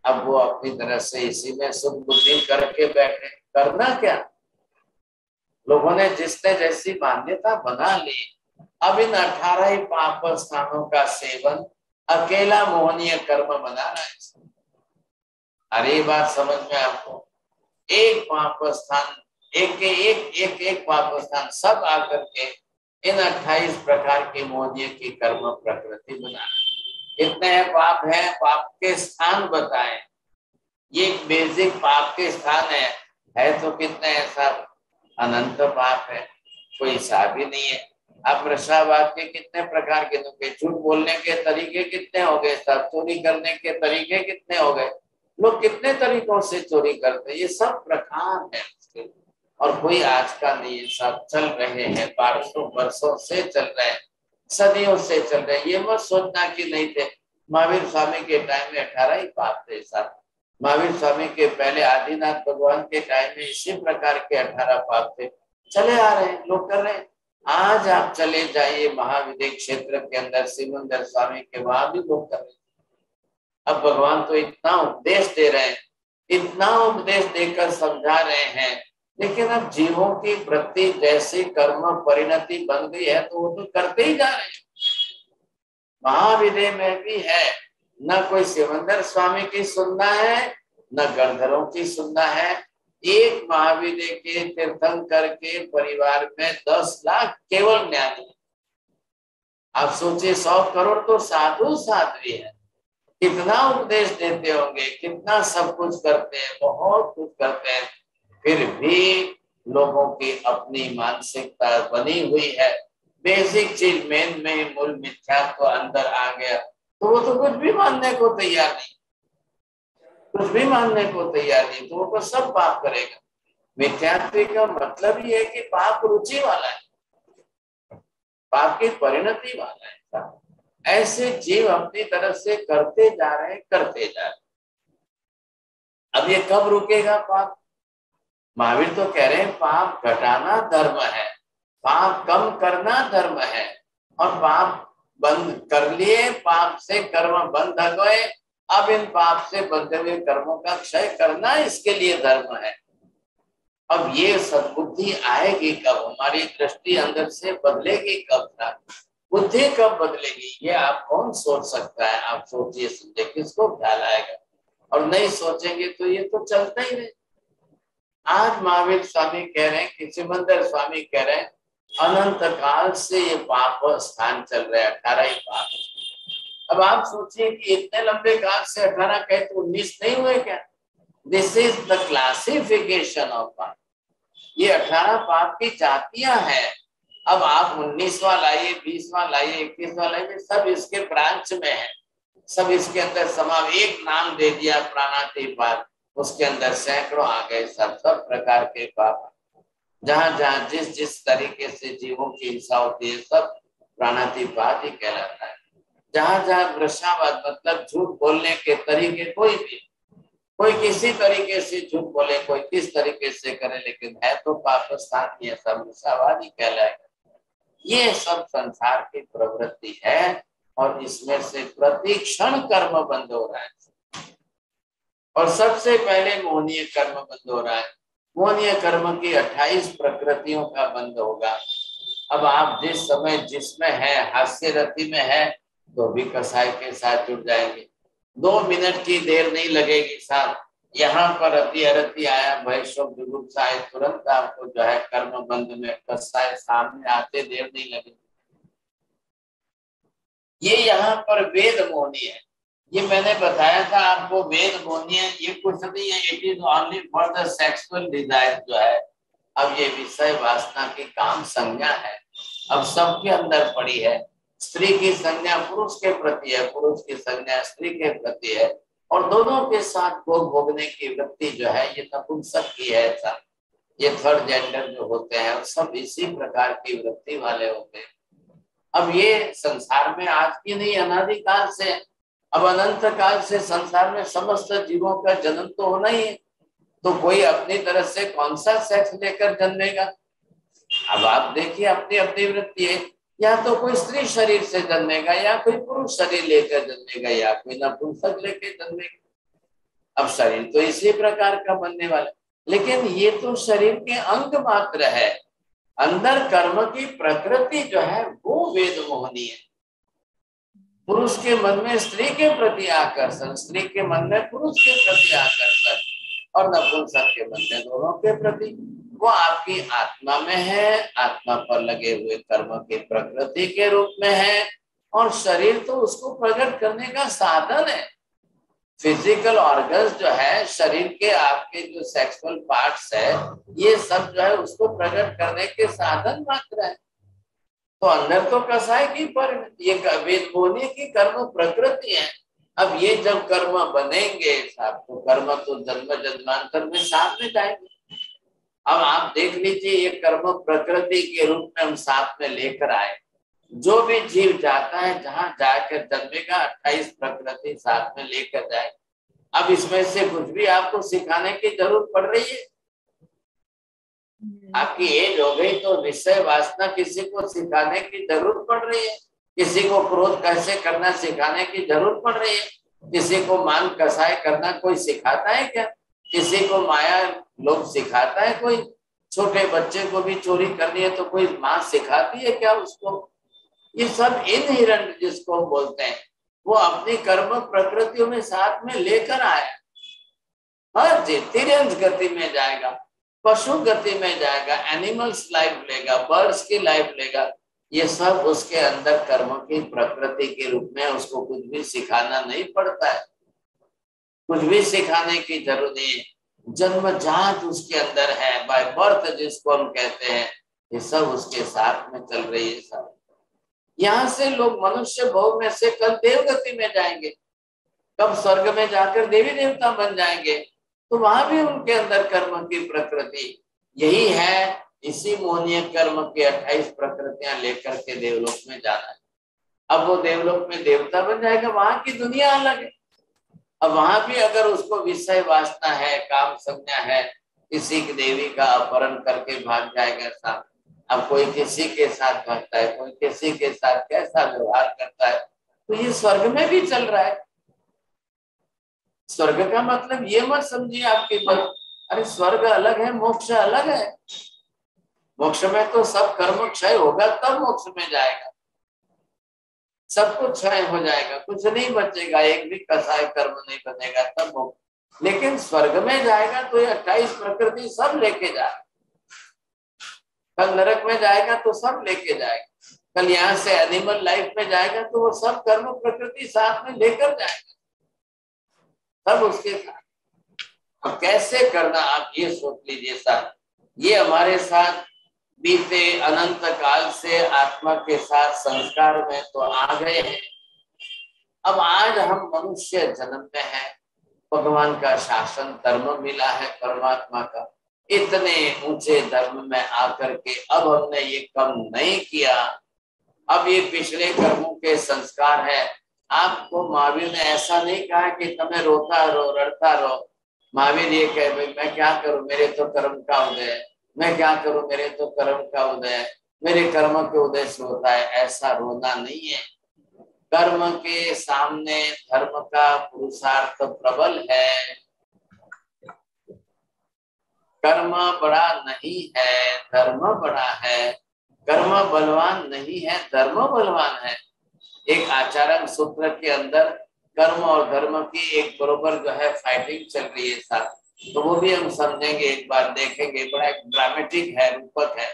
अब वो अपनी तरह से इसी में सुख बुद्धि करके बैठे। करना क्या, लोगों ने जिसने जैसी मान्यता बना ली, अब इन 18 ही पाप स्थानों का सेवन अकेला मोहनीय कर्म बना रहा है। अरे बात समझ में आपको, एक पाप स्थान, एक पाप स्थान सब आकर के इन 28 प्रकार के मोहनीय की कर्म प्रकृति बना रहे। इतने पाप है, पाप के स्थान बताएं, ये बेसिक पाप के स्थान है तो कितने हैं सब, अनंत पाप है, कोई हिसाब ही नहीं है। आप रसावाद के कितने प्रकार के गिनोगे, झूठ बोलने के तरीके कितने हो गए सब, चोरी करने के तरीके कितने हो गए, लोग कितने तरीकों से चोरी करते हैं, ये सब प्रकार है और कोई आज का नहीं है, सब चल रहे हैं, 1200 वर्षों से चल रहे हैं, सदियों से चल रहे हैं। ये मत सोचना कि नहीं थे, महावीर स्वामी के टाइम में 18 ही पाप थे सब, महावीर स्वामी के पहले आदिनाथ भगवान के टाइम में इसी प्रकार के 18 पाप थे, चले आ रहे हैं, लोग कर रहे हैं। आज आप चले जाइए महाविद्य क्षेत्र के अंदर, सिमंदर स्वामी के वहां भी लोग कर रहे हैं। अब भगवान तो इतना उपदेश दे रहे हैं, इतना उपदेश देकर समझा रहे हैं, लेकिन अब जीवों की वृत्ति जैसी कर्म परिणति बन गई है तो वो तो करते ही जा रहे हैं। महाविद्य में भी है, न कोई सिमंदर स्वामी की सुनना है, न गणधरों की सुनना है। एक महाविद्य के तीर्थंकर के परिवार में 10 लाख केवल ज्ञानी। आप सोचिए 100 करोड़ तो साधु साध्वी है, कितना उपदेश देते होंगे, कितना सब कुछ करते हैं, बहुत कुछ करते हैं, फिर भी लोगों की अपनी मानसिकता बनी हुई है। बेसिक चीज मेन में मूल मिथ्यात्व तो अंदर आ गया तो वो तो कुछ भी मानने को तैयार नहीं, कुछ भी मानने को तैयार नहीं, तो वो तो सब पाप करेगा। मिथ्यात्व का मतलब ये है कि पाप रुचि वाला है, पाप की परिणति वाला है। ऐसे जीव अपनी तरफ से करते जा रहे हैं, करते जा रहे हैं। अब ये कब रुकेगा पाप? महावीर तो कह रहे हैं पाप घटाना धर्म है, पाप कम करना धर्म है, और पाप बंद कर लिए, पाप से कर्म बंध गए, अब इन पाप से बंधे हुए कर्मों का क्षय करना इसके लिए धर्म है। अब ये सद्बुद्धि आएगी कब, हमारी दृष्टि अंदर से बदलेगी कब तक, बुद्धि कब बदलेगी, ये आप कौन सोच सकता है? आप सोचिए समझे, किसको ख्याल आएगा? और नहीं सोचेंगे तो ये तो चलता ही नहीं। आज महावीर स्वामी कह रहे हैं कि सिमंदर स्वामी कह रहे हैं अनंत काल से ये पाप स्थान चल रहे हैं, 18 ही पाप। अब आप सोचिए कि इतने लंबे काल से 18 कहे तो 19 नहीं हुए क्या? This is the classification of पाप। ये 18 पाप की जातियां हैं। अब आप 19वां लाइए, 20वां लाइए, 21वां लाइए, सब इसके ब्रांच में है, सब इसके अंदर समाव। एक नाम दे दिया प्राणातिपात, उसके अंदर सैकड़ों आ गए, सब प्रकार के पाप। जहां जहां जिस जिस तरीके से जीवों की हिंसा होती है सब प्राणातिपात ही कहलाता है। जहां जहां वृषावाद मतलब झूठ बोलने के तरीके, कोई किसी तरीके से झूठ बोले, कोई किस तरीके से करे, लेकिन है तो पाप स्थान, ये सब वृषावाद ही कहलाएगा। ये सब संसार की प्रवृत्ति है और इसमें से प्रति क्षण कर्म बंद हो रहा है। और सबसे पहले मोहनीय कर्म बंद हो रहा है। मोहनीय कर्म की 28 प्रकृतियों का बंद होगा। अब आप जिस समय जिसमें है, हास्य रति में है, तो भी कसाई के साथ जुड़ जाएंगे। 2 मिनट की देर नहीं लगेगी साहब, यहाँ पर अति अरति आया, भय शोक जुगुप्सा आए, तुरंत आपको जो है कर्म बंद में कसाई सामने आते देर नहीं लगेगी। ये यहाँ पर वेद मोहनी है, ये मैंने बताया था आपको, वेद मोहनी है, ये कुछ नहीं है, it is only for the sexual desire जो है, अब ये विषय वासना की काम संज्ञा है, अब सबके अंदर पड़ी है। स्त्री की संज्ञा पुरुष के प्रति है, पुरुष की संज्ञा स्त्री के प्रति है, और दोनों के साथ भोग भोगने की वृत्ति जो है ये नपुंसक की है। ऐसा ये थर्ड जेंडर जो होते हैं वो सब इसी प्रकार की वृत्ति वाले होते हैं। अब ये संसार में आज की नहीं, अनादि काल से, अब अनंत काल से संसार में समस्त जीवों का जन्म तो होना ही है। तो कोई अपनी तरफ से कौन सा सेक्स लेकर जन्मेगा? अब आप देखिए अपनी अपनी वृत्ति है, या तो कोई स्त्री शरीर से जन्मेगा, या कोई पुरुष शरीर लेकर जन्मेगा, या कोई नपुंसक लेकर जन्मेगा। अब शरीर तो इसी प्रकार का बनने वाला, लेकिन ये तो शरीर के अंग मात्र है। अंदर कर्म की प्रकृति जो है वो वेद मोहनी है। पुरुष के मन में स्त्री के प्रति आकर्षण, स्त्री के मन में पुरुष के प्रति आकर्षण, और नपुंसक के मन में दोनों के प्रति, वो आपकी आत्मा में है, आत्मा पर लगे हुए कर्म की प्रकृति के रूप में है, और शरीर तो उसको प्रकट करने का साधन है। फिजिकल ऑर्गन्स जो है शरीर के, आपके जो सेक्सुअल पार्ट्स है, ये सब जो है उसको प्रकट करने के साधन मात्र है। तो अंदर तो कसाई की, पर ये वेद बोलने की कर्म प्रकृति है। अब ये जब कर्म बनेंगे साहब, तो कर्म तो जन्म जन्मांतर में साथ में जाएंगे। अब आप देख लीजिए, ये कर्म प्रकृति के रूप में हम साथ में लेकर आए। जो भी जीव जाता है जहां जाकर जन्मेगा, 28 प्रकृति साथ में लेकर जाए। अब इसमें से कुछ भी आपको सिखाने की जरूरत पड़ रही है? आपकी एज हो गई तो विषय वासना किसी को सिखाने की जरूरत पड़ रही है? किसी को क्रोध कैसे करना सिखाने की जरूरत पड़ रही है? किसी को मान कसाई करना कोई सिखाता है क्या? किसी को माया लोग सिखाता है? कोई छोटे बच्चे को भी चोरी करनी है तो कोई माँ सिखाती है क्या उसको? ये सब इनहेरेंट जिसको हम बोलते हैं, वो अपनी कर्म प्रकृतियों में साथ में लेकर आया। हर चीज तिरंज गति में जाएगा, पशु गति में जाएगा, एनिमल्स लाइफ लेगा, बर्ड्स की लाइफ लेगा। ये सब उसके अंदर कर्म की प्रकृति के रूप में, उसको कुछ भी सिखाना नहीं पड़ता है, कुछ भी सिखाने की जरूरत नहीं है। जन्मजात उसके अंदर है, बाय बर्थ जिसको हम कहते हैं, ये सब उसके साथ में चल रही है। सब यहाँ से लोग मनुष्य भोग में से कल देवगति में जाएंगे, कब स्वर्ग में जाकर देवी देवता बन जाएंगे, तो वहां भी उनके अंदर कर्म की प्रकृति यही है। इसी मोहनीय कर्म की 28 प्रकृतियां लेकर के देवलोक में जाना है। अब वो देवलोक में देवता बन जाएगा, वहां की दुनिया अलग है। अब वहां भी अगर उसको विषय वासना है, काम संज्ञा है, किसी की देवी का अपहरण करके भाग जाएगा साथ। अब कोई किसी के साथ भागता है, कोई किसी के साथ कैसा व्यवहार करता है, तो ये स्वर्ग में भी चल रहा है। स्वर्ग का मतलब ये मत समझिए आपके पर, अरे स्वर्ग अलग है, मोक्ष अलग है। मोक्ष में तो सब कर्म क्षय होगा तब मोक्ष में जाएगा, सब कुछ क्षय हो जाएगा, कुछ नहीं बचेगा, एक भी कसाय कर्म नहीं बनेगा तब मोक्ष। लेकिन स्वर्ग में जाएगा तो ये 28 प्रकृति सब लेके जाएगा। कल नरक में जाएगा तो सब लेके जाएगा, कल यहाँ से एनिमल लाइफ में जाएगा तो वो सब कर्म प्रकृति साथ में लेकर जाएगा, सब उसके साथ। अब कैसे करना आप ये सोच लीजिए साथ। ये हमारे साथ बीते अनंत काल से आत्मा के साथ संस्कार में तो आ गए हैं। अब आज हम मनुष्य जन्म में हैं, भगवान का शासन धर्म मिला है परमात्मा का, इतने ऊंचे धर्म में आकर के अब हमने ये कम नहीं किया। अब ये पिछले कर्मों के संस्कार है। आपको महावीर ने ऐसा नहीं कहा कि तुम्हें रोता रहो, रड़ता रहो। महावीर ये कहे भाई मैं क्या करूं, मेरे तो कर्म का उदय है, मैं क्या करूं, मेरे तो कर्म का उदय है, मेरे कर्म के उदय से होता है। ऐसा रोना नहीं है। कर्म के सामने धर्म का पुरुषार्थ प्रबल है। कर्म बड़ा नहीं है, धर्म बड़ा है। कर्म बलवान नहीं है, धर्म बलवान है। एक आचार्य सूत्र के अंदर कर्म और धर्म की एक बरोबर जो है फाइटिंग चल रही है साथ, तो वो भी हम समझेंगे, एक बार देखेंगे। बड़ा एक ड्रामेटिक है, रूपक है,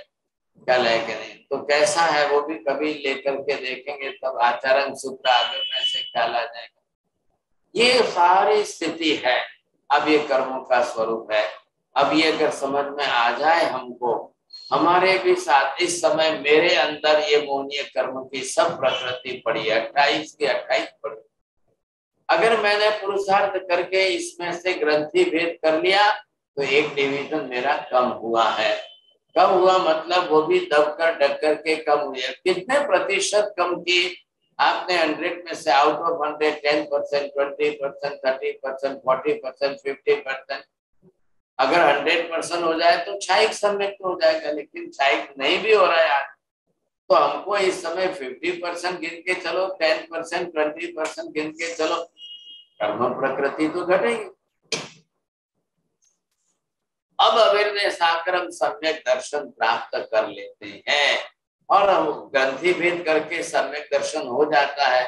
क्या लगे नहीं तो कैसा है वो भी कभी लेकर के देखेंगे, तब आचार्य सूत्र आगे में से ख्याल आ जाएगा। ये सारी स्थिति है। अब ये कर्मों का स्वरूप है। अब ये अगर समझ में आ जाए हमको, हमारे भी साथ इस समय मेरे अंदर ये मोहनीय कर्म की सब प्रकृति पड़ी है, 28 की 28 पड़ी। अगर मैंने पुरुषार्थ करके इसमें से ग्रंथि भेद कर लिया तो एक डिवीजन मेरा कम हुआ है। कम हुआ मतलब वो भी दबकर डकर के कम हुए। कितने प्रतिशत कम की? आपने 100 में से आउट ऑफ 100 10%, 20%, 30%, 40%, 50%, अगर 100% हो जाए तो क्षायिक सम्यक हो जाएगा। लेकिन क्षायिक नहीं भी हो रहा है आज, तो हमको इस समय 50% गिन के चलो, 10%, 20% गिन के चलो, कर्म प्रकृति तो घटेगी। अब अवेयरनेस आकर हम सम्यक दर्शन प्राप्त कर लेते हैं और हम ग्रंथि भेद करके सम्यक दर्शन हो जाता है।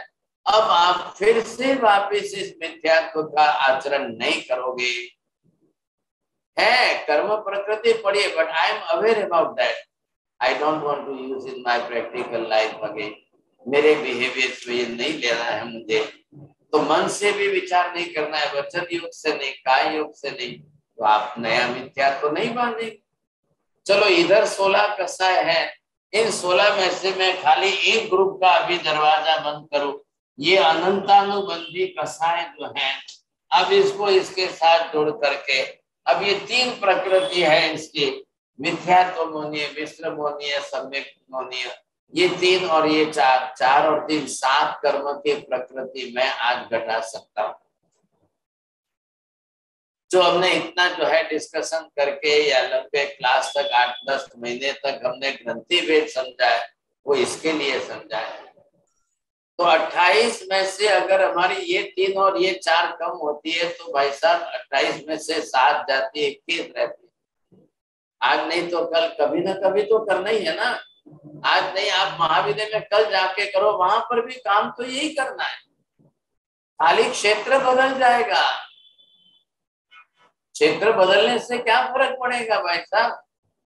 अब आप फिर से वापिस इस मिथ्यात्व का आचरण नहीं करोगे। है कर्म प्रकृति पड़ी है, but I am aware about that. I don't want to use in my practical life again. मेरे बिहेवियर में ये नहीं लेना है मुझे। तो मन से भी विचार नहीं करना है, वचन योग से नहीं, काय योग से नहीं, तो आप नया मिथ्या तो नहीं बांधेंगे। चलो इधर 16 कसाय है, इन 16 में से मैं खाली एक ग्रुप का अभी दरवाजा बंद करूं, ये अनंतानुबंधी कसाय जो है, अब इसको इसके साथ जोड़ करके अब ये 3 प्रकृति है इसकी, मिथ्यात्व मोहनीय, मिश्र मोहनीय, सम्यक मोहनीय, ये 3 और ये 4, 4 और 3 7 कर्म की प्रकृति मैं आज घटा सकता हूँ। जो हमने इतना जो है डिस्कशन करके या लंबे क्लास तक 8-10 महीने तक हमने ग्रंथि भेद समझा है, वो इसके लिए समझा है। तो 28 में से अगर हमारी ये 3 और ये 4 कम होती है तो भाई साहब 28 में से 7 जाती है, 21 रहती है। आज नहीं तो कल कभी ना कभी तो करना ही है ना। आज नहीं, आप महाविद्यालय में कल जाके करो, वहां पर भी काम तो यही करना है, खाली क्षेत्र बदल जाएगा। क्षेत्र बदलने से क्या फर्क पड़ेगा भाई साहब,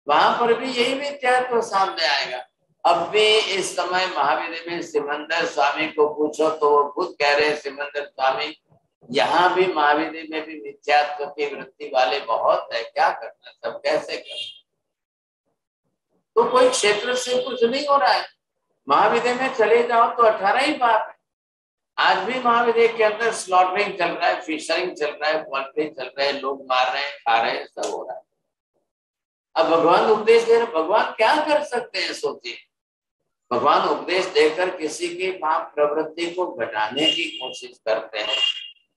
वहां पर भी यही मिथ्यात्व सामने आएगा। अब भी इस समय महावीर में सिमंदर स्वामी को पूछो तो वो खुद कह रहे हैं, सिमंदर स्वामी यहाँ भी महावीर में भी मिथ्यात्व की वृत्ति वाले बहुत है, क्या करना, सब कैसे करना। तो कोई क्षेत्र से कुछ नहीं हो रहा है। महाविद्यालय में चले जाओ तो 18 ही पाप है। आज भी महाविद्यालय के अंदर स्लॉटरिंग चल रहा है, फिशरिंग चल रहा है, पोल्ट्री चल रहा है, लोग मार रहे हैं, खा रहे हैं, सब हो रहा है। अब भगवान उपदेश दे रहे, भगवान क्या कर सकते हैं सोचिए। भगवान उपदेश देकर किसी की पाप प्रवृत्ति को घटाने की कोशिश करते हैं।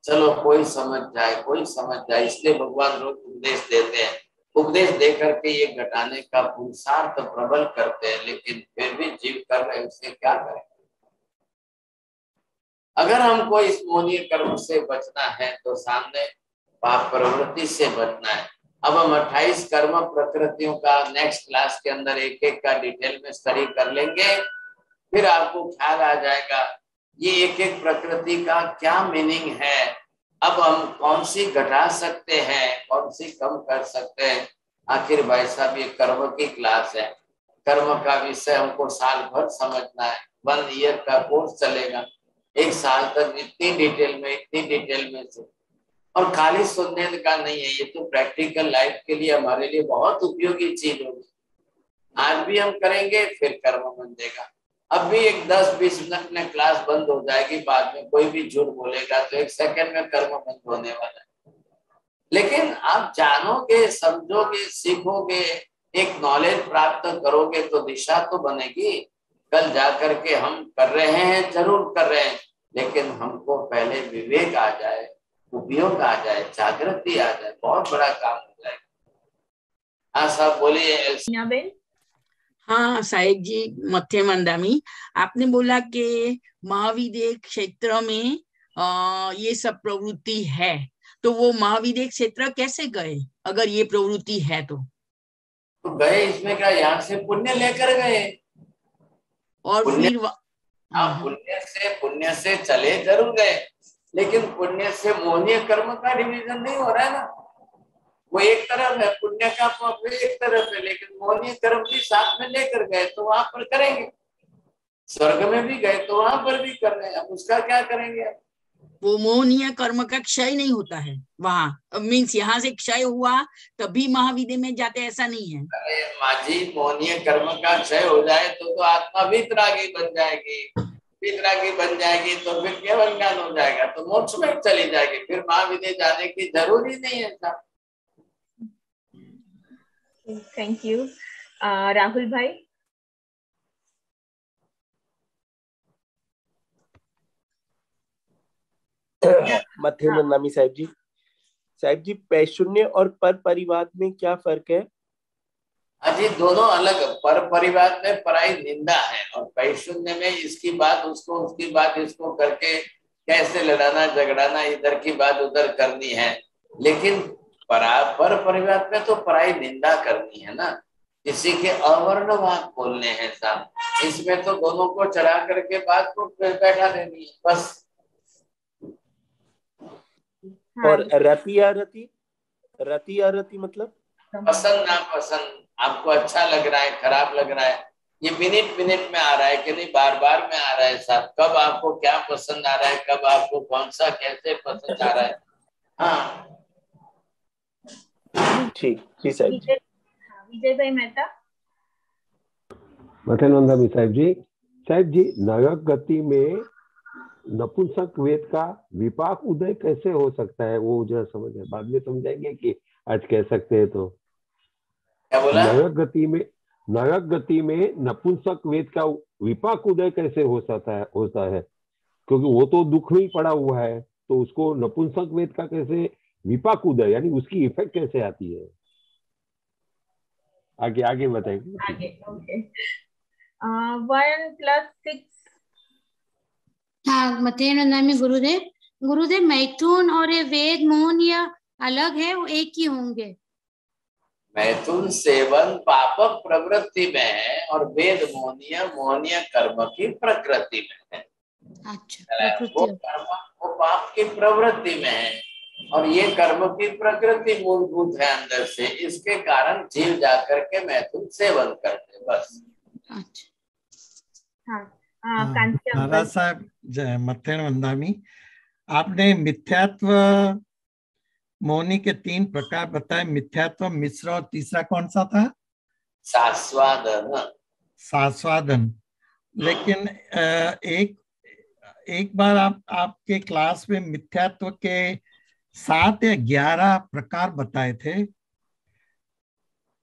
चलो कोई समझ जाए, कोई समझ जाए, इसलिए भगवान रोज उपदेश देते हैं। उपदेश दे करके ये घटाने का पुरुषार्थ प्रबल करते हैं, लेकिन फिर भी जीव कर रहे, उससे क्या करें। अगर हमको इस मोहनीय कर्म से बचना है तो सामने पाप प्रवृत्ति से बचना है। अब हम 28 कर्म प्रकृतियों का नेक्स्ट क्लास के अंदर एक एक का डिटेल में स्टडी कर लेंगे, फिर आपको ख्याल आ जाएगा ये एक एक प्रकृति का क्या मीनिंग है। अब हम कौन सी घटा सकते हैं, कौन सी कम कर सकते हैं। आखिर भाई साहब ये कर्म की क्लास है, कर्म का विषय हमको साल भर समझना है, 1 ईयर का कोर्स चलेगा, 1 साल तक इतनी डिटेल में से, और खाली सुनने का नहीं है, ये तो प्रैक्टिकल लाइफ के लिए हमारे लिए बहुत उपयोगी चीज होगी। आज भी हम करेंगे, फिर कर्म बन जाएगा। अब भी एक 10-20 मिनट में क्लास बंद हो जाएगी, बाद में कोई भी झूठ बोलेगा तो 1 सेकंड में कर्म बंद होने वाला है। लेकिन आप जानोगे, समझोगे, सीखोगे, एक नॉलेज प्राप्त करोगे तो दिशा तो बनेगी। कल जाकर के हम कर रहे हैं, जरूर कर रहे हैं, लेकिन हमको पहले विवेक आ जाए, उपयोग आ जाए, जागृति आ जाए, बहुत बड़ा काम हो जाएगा। हाँ साहब बोलिए। हाँ साहेब जी, मथे मंदामी, आपने बोला कि महाविद्य क्षेत्र में ये सब प्रवृत्ति है, तो वो महाविद्य क्षेत्र कैसे गए अगर ये प्रवृत्ति है तो गए इसमें क्या, यहाँ से पुण्य लेकर गए और फिर पुण्य से चले जरूर गए, लेकिन पुण्य से मोहनीय कर्म का डिवीजन नहीं हो रहा है ना। वो एक तरफ है, पुण्य का पाप एक तरफ है, लेकिन मोहनीय कर्म भी साथ में लेकर गए तो वहां पर करेंगे। स्वर्ग में भी गए तो वहां पर भी कर रहे हैं, अब उसका क्या करेंगे। वो मोहनीय कर्म का क्षय नहीं होता है वहां, मीन्स यहाँ से क्षय हुआ तभी महाविद्या में जाते, ऐसा नहीं है। अरे माझी मोहनीय कर्म का क्षय हो जाए तो आत्मा वितरागी बन जाएगी, वितरागी बन जाएगी तो फिर केवल ज्ञान हो जाएगा, तो मोक्ष में चली जाएगी, फिर महाविद्या जाने की जरूरी नहीं है साहब। Thank you. राहुल भाई। मध्यम नामी साहिब जी, पैशून्य और पर परिवाद में क्या फर्क है? अजी दोनों अलग, पर परिवार में पराई निंदा है और पैशून्य में इसकी बात उसको, उसकी बात इसको करके कैसे लड़ाना झगड़ाना, इधर की बात उधर करनी है। लेकिन पर परिवार में तो पराई निंदा करनी है ना, किसी के अवर्ण बात बोलने हैं साहब, इसमें तो दोनों को चढ़ा करके बात को बैठा देनी है बस। और रतिया रति मतलब पसंद ना पसंद, आपको अच्छा लग रहा है खराब लग रहा है, ये मिनट मिनट में आ रहा है कि नहीं बार बार में आ रहा है साहब, कब आपको क्या पसंद आ रहा है, कब आपको कौन सा कैसे पसंद आ रहा है। हाँ ठीक जी साहब। विजय भाई मेहता। मथेनंदा साहिब जी नवक गति में नपुंसक वेद का विपाक उदय कैसे हो सकता है, वो जरा समझ है, बाद में समझाएंगे कि आज कह सकते हैं तो। क्या बोला? नवक गति में नपुंसक वेद का विपाक उदय कैसे होता है क्योंकि वो तो दुख में ही पड़ा हुआ है, तो उसको नपुंसक वेद का कैसे विपाक उदय यानी उसकी इफेक्ट कैसे आती है, आगे बताएंगे। आगे ओके। 1 + 6। हाँ मथेनंदामी गुरुदेव मैथुन और ये वेद मोहन या अलग है, वो एक ही होंगे? मैथुन सेवन पाप प्रवृत्ति में है और वेद मोहनीय कर्म की प्रकृति में है। अच्छा, वो पाप की प्रवृत्ति में है और ये कर्म की प्रकृति मूलभूत है अंदर से, इसके कारण जीव जाकर के मैथुन सेवन करते बस। अच्छा हाँ। महाराज साहब मथेनंदामी, आपने मिथ्यात्व मोहनी के 3 प्रकार बताए, मिथ्यात्व, मिश्र और तीसरा कौन सा था? सास्वादन। लेकिन एक बार आपके क्लास में मिथ्यात्व के 7 या 11 प्रकार बताए थे।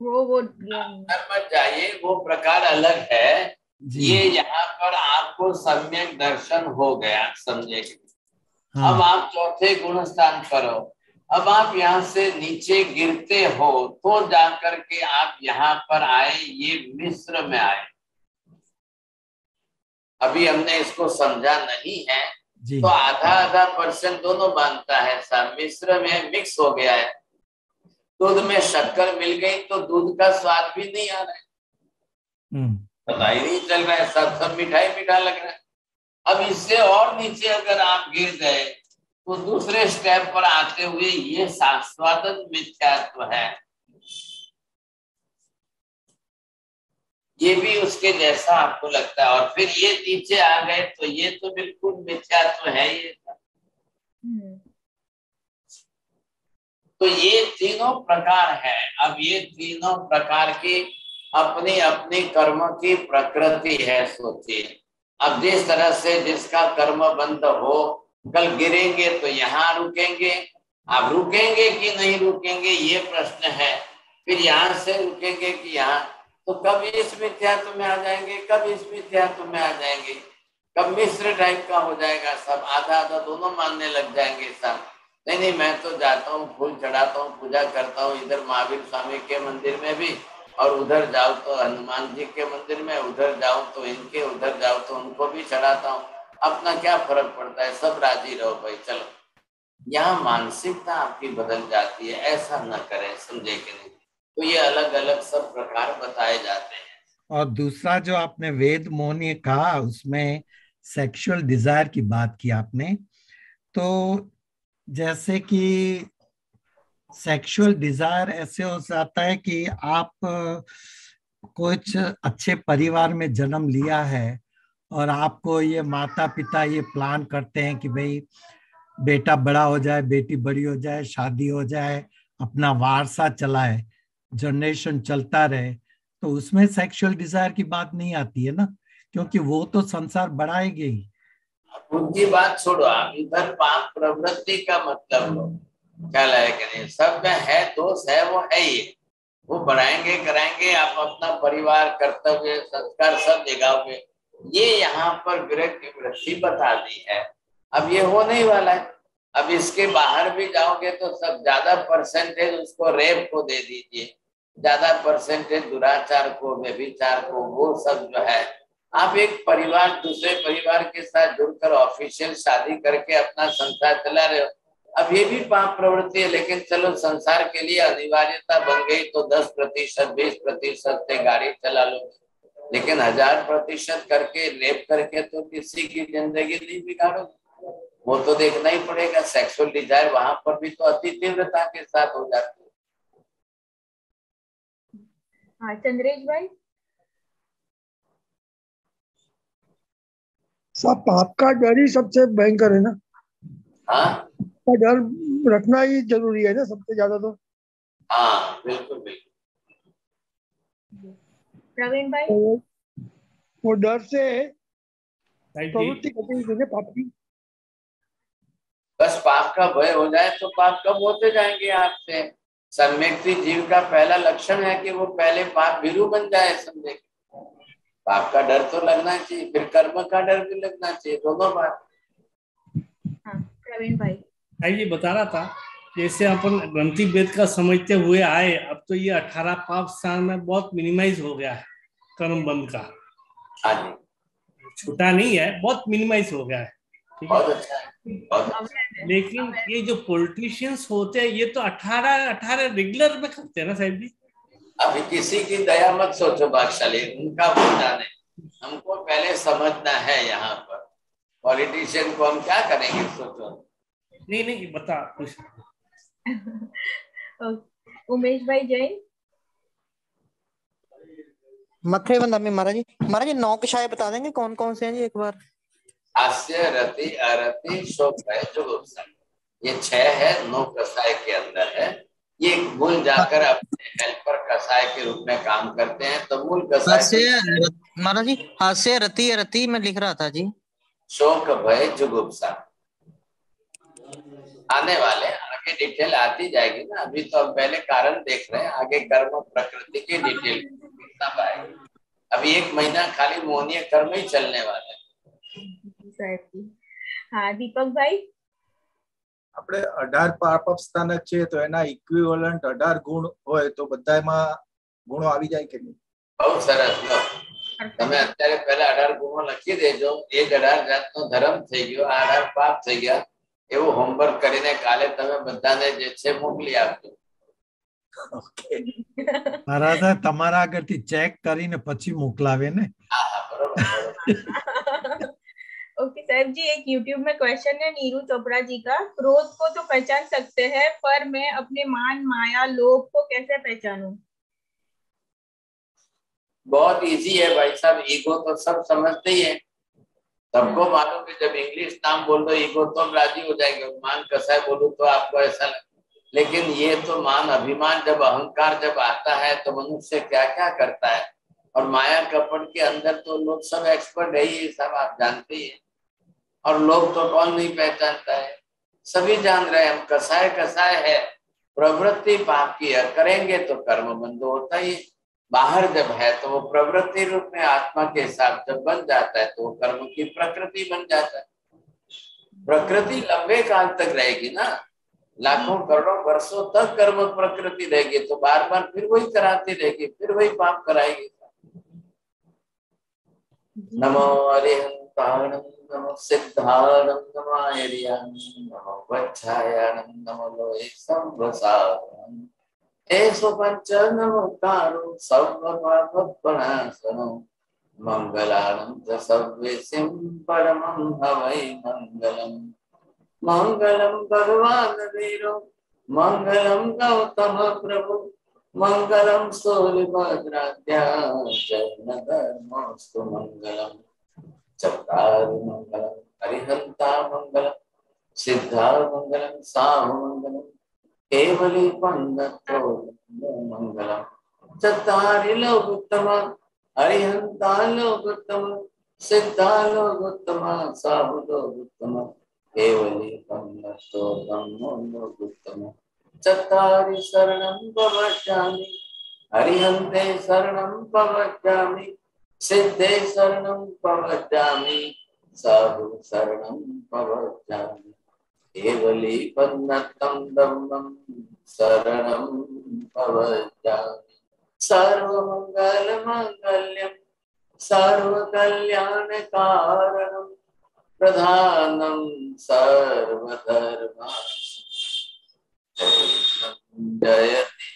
वो मत जाइए, वो प्रकार अलग है। ये यहाँ पर आपको सम्यक दर्शन हो गया, समझे? हाँ। अब आप चौथे गुण स्थान पर हो, अब आप यहाँ से नीचे गिरते हो तो जाकर के आप यहाँ पर आए, ये मिश्र में आए। अभी हमने इसको समझा नहीं है तो आधा % दोनों बांधता है साहब, मिश्र में मिक्स हो गया है। दूध में शक्कर मिल गई तो दूध का स्वाद भी नहीं आ रहा है, पता ही नहीं चल रहा है, सब मिठाई मीठा लग रहा है। अब इससे और नीचे अगर आप गिर गए तो दूसरे स्टेप पर आते हुए ये सास्वादन मिथ्यात्व है, ये भी उसके जैसा आपको लगता है। और फिर ये नीचे आ गए तो ये तो बिल्कुल मिथ्यात्व है ये। तो ये तीनों प्रकार है। अब ये तीनों प्रकार की अपनी अपनी कर्म की प्रकृति है, सोचिए। अब जिस तरह से जिसका कर्म बंद हो, कल गिरेंगे तो यहाँ रुकेंगे, आप रुकेंगे कि नहीं रुकेंगे ये प्रश्न है। फिर यहाँ से रुकेंगे कि यहाँ, तो कब इस मिथ्यात्व में आ जाएंगे, कब इस मिथ्यात्व में आ जाएंगे, कब मिश्र टाइप का हो जाएगा सब, आधा आधा दोनों मानने लग जाएंगे सब। नहीं मैं तो जाता हूँ, फूल चढ़ाता हूँ, पूजा करता हूँ इधर महावीर स्वामी के मंदिर में भी, और उधर जाओ तो हनुमान जी के मंदिर में, उधर जाओ तो इनके, उधर जाओ तो उनको भी चढ़ाता हूँ, अपना क्या फर्क पड़ता है, सब राजी रहो भाई चलो। यहाँ मानसिकता आपकी बदल जाती है, ऐसा न करें, समझे कि नहीं? तो ये अलग अलग सब प्रकार बताए जाते हैं। और दूसरा जो आपने वेद मोहनी कहा, उसमें सेक्सुअल डिजायर की बात की आपने, तो जैसे कि सेक्सुअल डिजायर ऐसे हो जाता है कि आप कुछ अच्छे परिवार में जन्म लिया है और आपको ये माता पिता ये प्लान करते हैं कि भाई बेटा बड़ा हो जाए, बेटी बड़ी हो जाए, शादी हो जाए, अपना वारसा चलाए, जनरेशन चलता रहे, तो उसमें सेक्सुअल डिजायर की बात नहीं आती है ना, क्योंकि वो तो संसार बढ़ाएगी ही। उनकी बात छोड़ो, आप इधर पाप प्रवृत्ति का मतलब लो, क्या लायक नहीं, सब में है दोष है, वो है ही, वो बढ़ाएंगे कराएंगे, आप अपना परिवार कर्तव्य संस्कार सब जगाओगे, ये यहाँ पर विरक्त की वृत्ति बता दी है। अब ये हो नहीं वाला है। अब इसके बाहर भी जाओगे तो सब ज्यादा परसेंटेज उसको रेप को दे दीजिए, ज्यादा परसेंटेज दुराचार को, व्यभिचार को, वो सब जो है, आप एक परिवार दूसरे परिवार के साथ जुड़कर ऑफिशियल शादी करके अपना संसार चला रहे हो। अब ये भी पाप प्रवृत्ति है, लेकिन चलो संसार के लिए अनिवार्यता बन गई तो 10%, 20% से गाड़ी चला लो, लेकिन 1000% करके रेप करके तो किसी की जिंदगी नहीं बिगाड़ो, वो तो देखना ही पड़ेगा। सेक्सुअल डिजायर वहां पर भी तो अति तीव्रता के साथ हो जाती है। हाँ चंद्रेश भाई। सब पाप का डर ही सबसे भयंकर है ना। हाँ का डर रखना ही जरूरी है ना सबसे ज्यादा तो। हाँ बिल्कुल बिल्कुल। प्रवीण भाई। तो वो डर से प्रवृत्ति करते हैं पाप की। बस पाप का भय हो जाए तो पाप कब होते जाएंगे आपसे। सम्यक्ति जीव का पहला लक्षण है कि वो पहले पाप भीरू बन जाए। समझे, पाप का डर तो लगना चाहिए, फिर कर्म का डर भी लगना चाहिए, दोनों बात। हाँ प्रवीण भाई। ये बता रहा था, जैसे अपन ग्रंथि वेद का समझते हुए आए, अब तो ये 18 पाप स्थान में बहुत मिनिमाइज हो गया है कर्म बंध का। हाँ जी, छोटा नहीं है, बहुत मिनिमाइज हो गया है। बहुत अच्छा है, बहुत अच्छा। लेकिन ये जो पॉलिटिशियंस होते हैं ये तो 18 रेगुलर में करते हैं ना साहब जी। अभी किसी की दया मत सोचो बादशाही, उनका वो जाने, हमको पहले समझना है। यहाँ पर पॉलिटिशियन को हम क्या करेंगे सोचो। नहीं बता कुछ। उमेश भाई जैन। मथे बंदामी महाराज जी। महाराज जी 9 कषाय बता देंगे कौन कौन से हैं जी एक बार। हास्य, रति, अरति, शोक है, जुगुप्सा, ये 6 है, 9 कषाय के अंदर है। ये मूल जाकर अपने हेल्पर कषाय के रूप में काम करते हैं। तो मूल कषाय महाराज जी हास्य, रति, रति में लिख रहा था जी। शोक, भय, जुगुप्सा आने वाले, आगे डिटेल आती जाएगी ना। अभी तो हम पहले कारण देख रहे हैं, आगे कर्म प्रकृति की डिटेल सब आएगी। अभी 1 महीना खाली मोहनीय कर्म ही चलने वाला है। हाँ दीपक भाई। આપણે 18 પાપ સ્થાન છે તો એના ઇક્વિવેલન્ટ 18 ગુણ હોય તો બધામાં ગુણો આવી જાય કે નહીં? बहुत सरस लो, તમે અત્યારે પહેલા 18 ગુણો લખી દેજો। એ 18 જાતનો ધર્મ થઈ ગયો, 18 પાપ થઈ ગયા, એવું હોમવર્ક કરીને કાલે તમે બધાને જે છે મોકલી આપજો। महाराज તમારા આગળથી ચેક કરીને પછી મોકલાવે ને। હા હા બરોબર। ओके साहब जी, एक YouTube में क्वेश्चन है नीरू चोपड़ा जी का। क्रोध को तो पहचान सकते हैं, पर मैं अपने मान, माया, लोभ को कैसे पहचानूं? बहुत इजी है भाई साहब, ईगो तो सब समझते ही है, सबको मालूम है। जब इंग्लिश नाम बोल दो ईगो तो राजी हो जाएंगे। मान कसाय बोलूं तो आपको ऐसा लगे, लेकिन ये तो मान अभिमान, जब अहंकार जब आता है तो मनुष्य क्या क्या करता है। और माया कपट के अंदर तो लोग सब एक्सपर्ट है, ये सब आप जानते ही है। और लोग तो कौन नहीं पहचानता है, सभी जान रहे हैं। हम कसाय कसाय है, प्रवृत्ति पाप की है, करेंगे तो कर्म बंद होता ही। बाहर जब है तो वो प्रवृत्ति रूप में आत्मा के साथ जब बन जाता है तो कर्म की प्रकृति बन जाता है। प्रकृति लंबे काल तक रहेगी ना, लाखों करोड़ों वर्षों तक कर्म प्रकृति रहेगी, तो बार बार फिर वही कराती रहेगी, फिर वही पाप कराएगी। नमो अरिहंताणं, नमो सिद्धाणं, नमो आर्याणं, नमो वच्छायाणं, नमो लोहे संवसारणं, एषु पंच नमोकारो सर्वपापप्रणाशनो, मंगलानं च सर्वेसिं परमं हवै मंगलम्। मंगलम भगवान वीरो, मंगलम गौतम प्रभु, मंगलम सूर्यभद्राद्या, जैन धर्मस्तु मंगलम। चत्तारि मंगलम, अरिहंता मंगलम, सिद्धामंगलम साहुमंगलम केवली पंडितो मंगलम चत्तारि लोकोत्तम अरिहंता लोकोत्तम सिद्धा लोकोत्तम साहु लोकोत्तम केवली पंडितो ब्रह्मो लोकोत्तम चत्तारि शरणं प्रवक्ष्यामि अरिहन्ते शरणं प्रवक्ष्यामि सिद्धे शरणं प्रवक्ष्यामि साधु शरणं प्रवक्ष्यामि केवली पन्नतं धम्मं शरणं प्रवक्ष्यामि सर्वमंगलमांगल्यं सर्वकल्याणकारणं प्रधानं सर्वधर्माणां जयति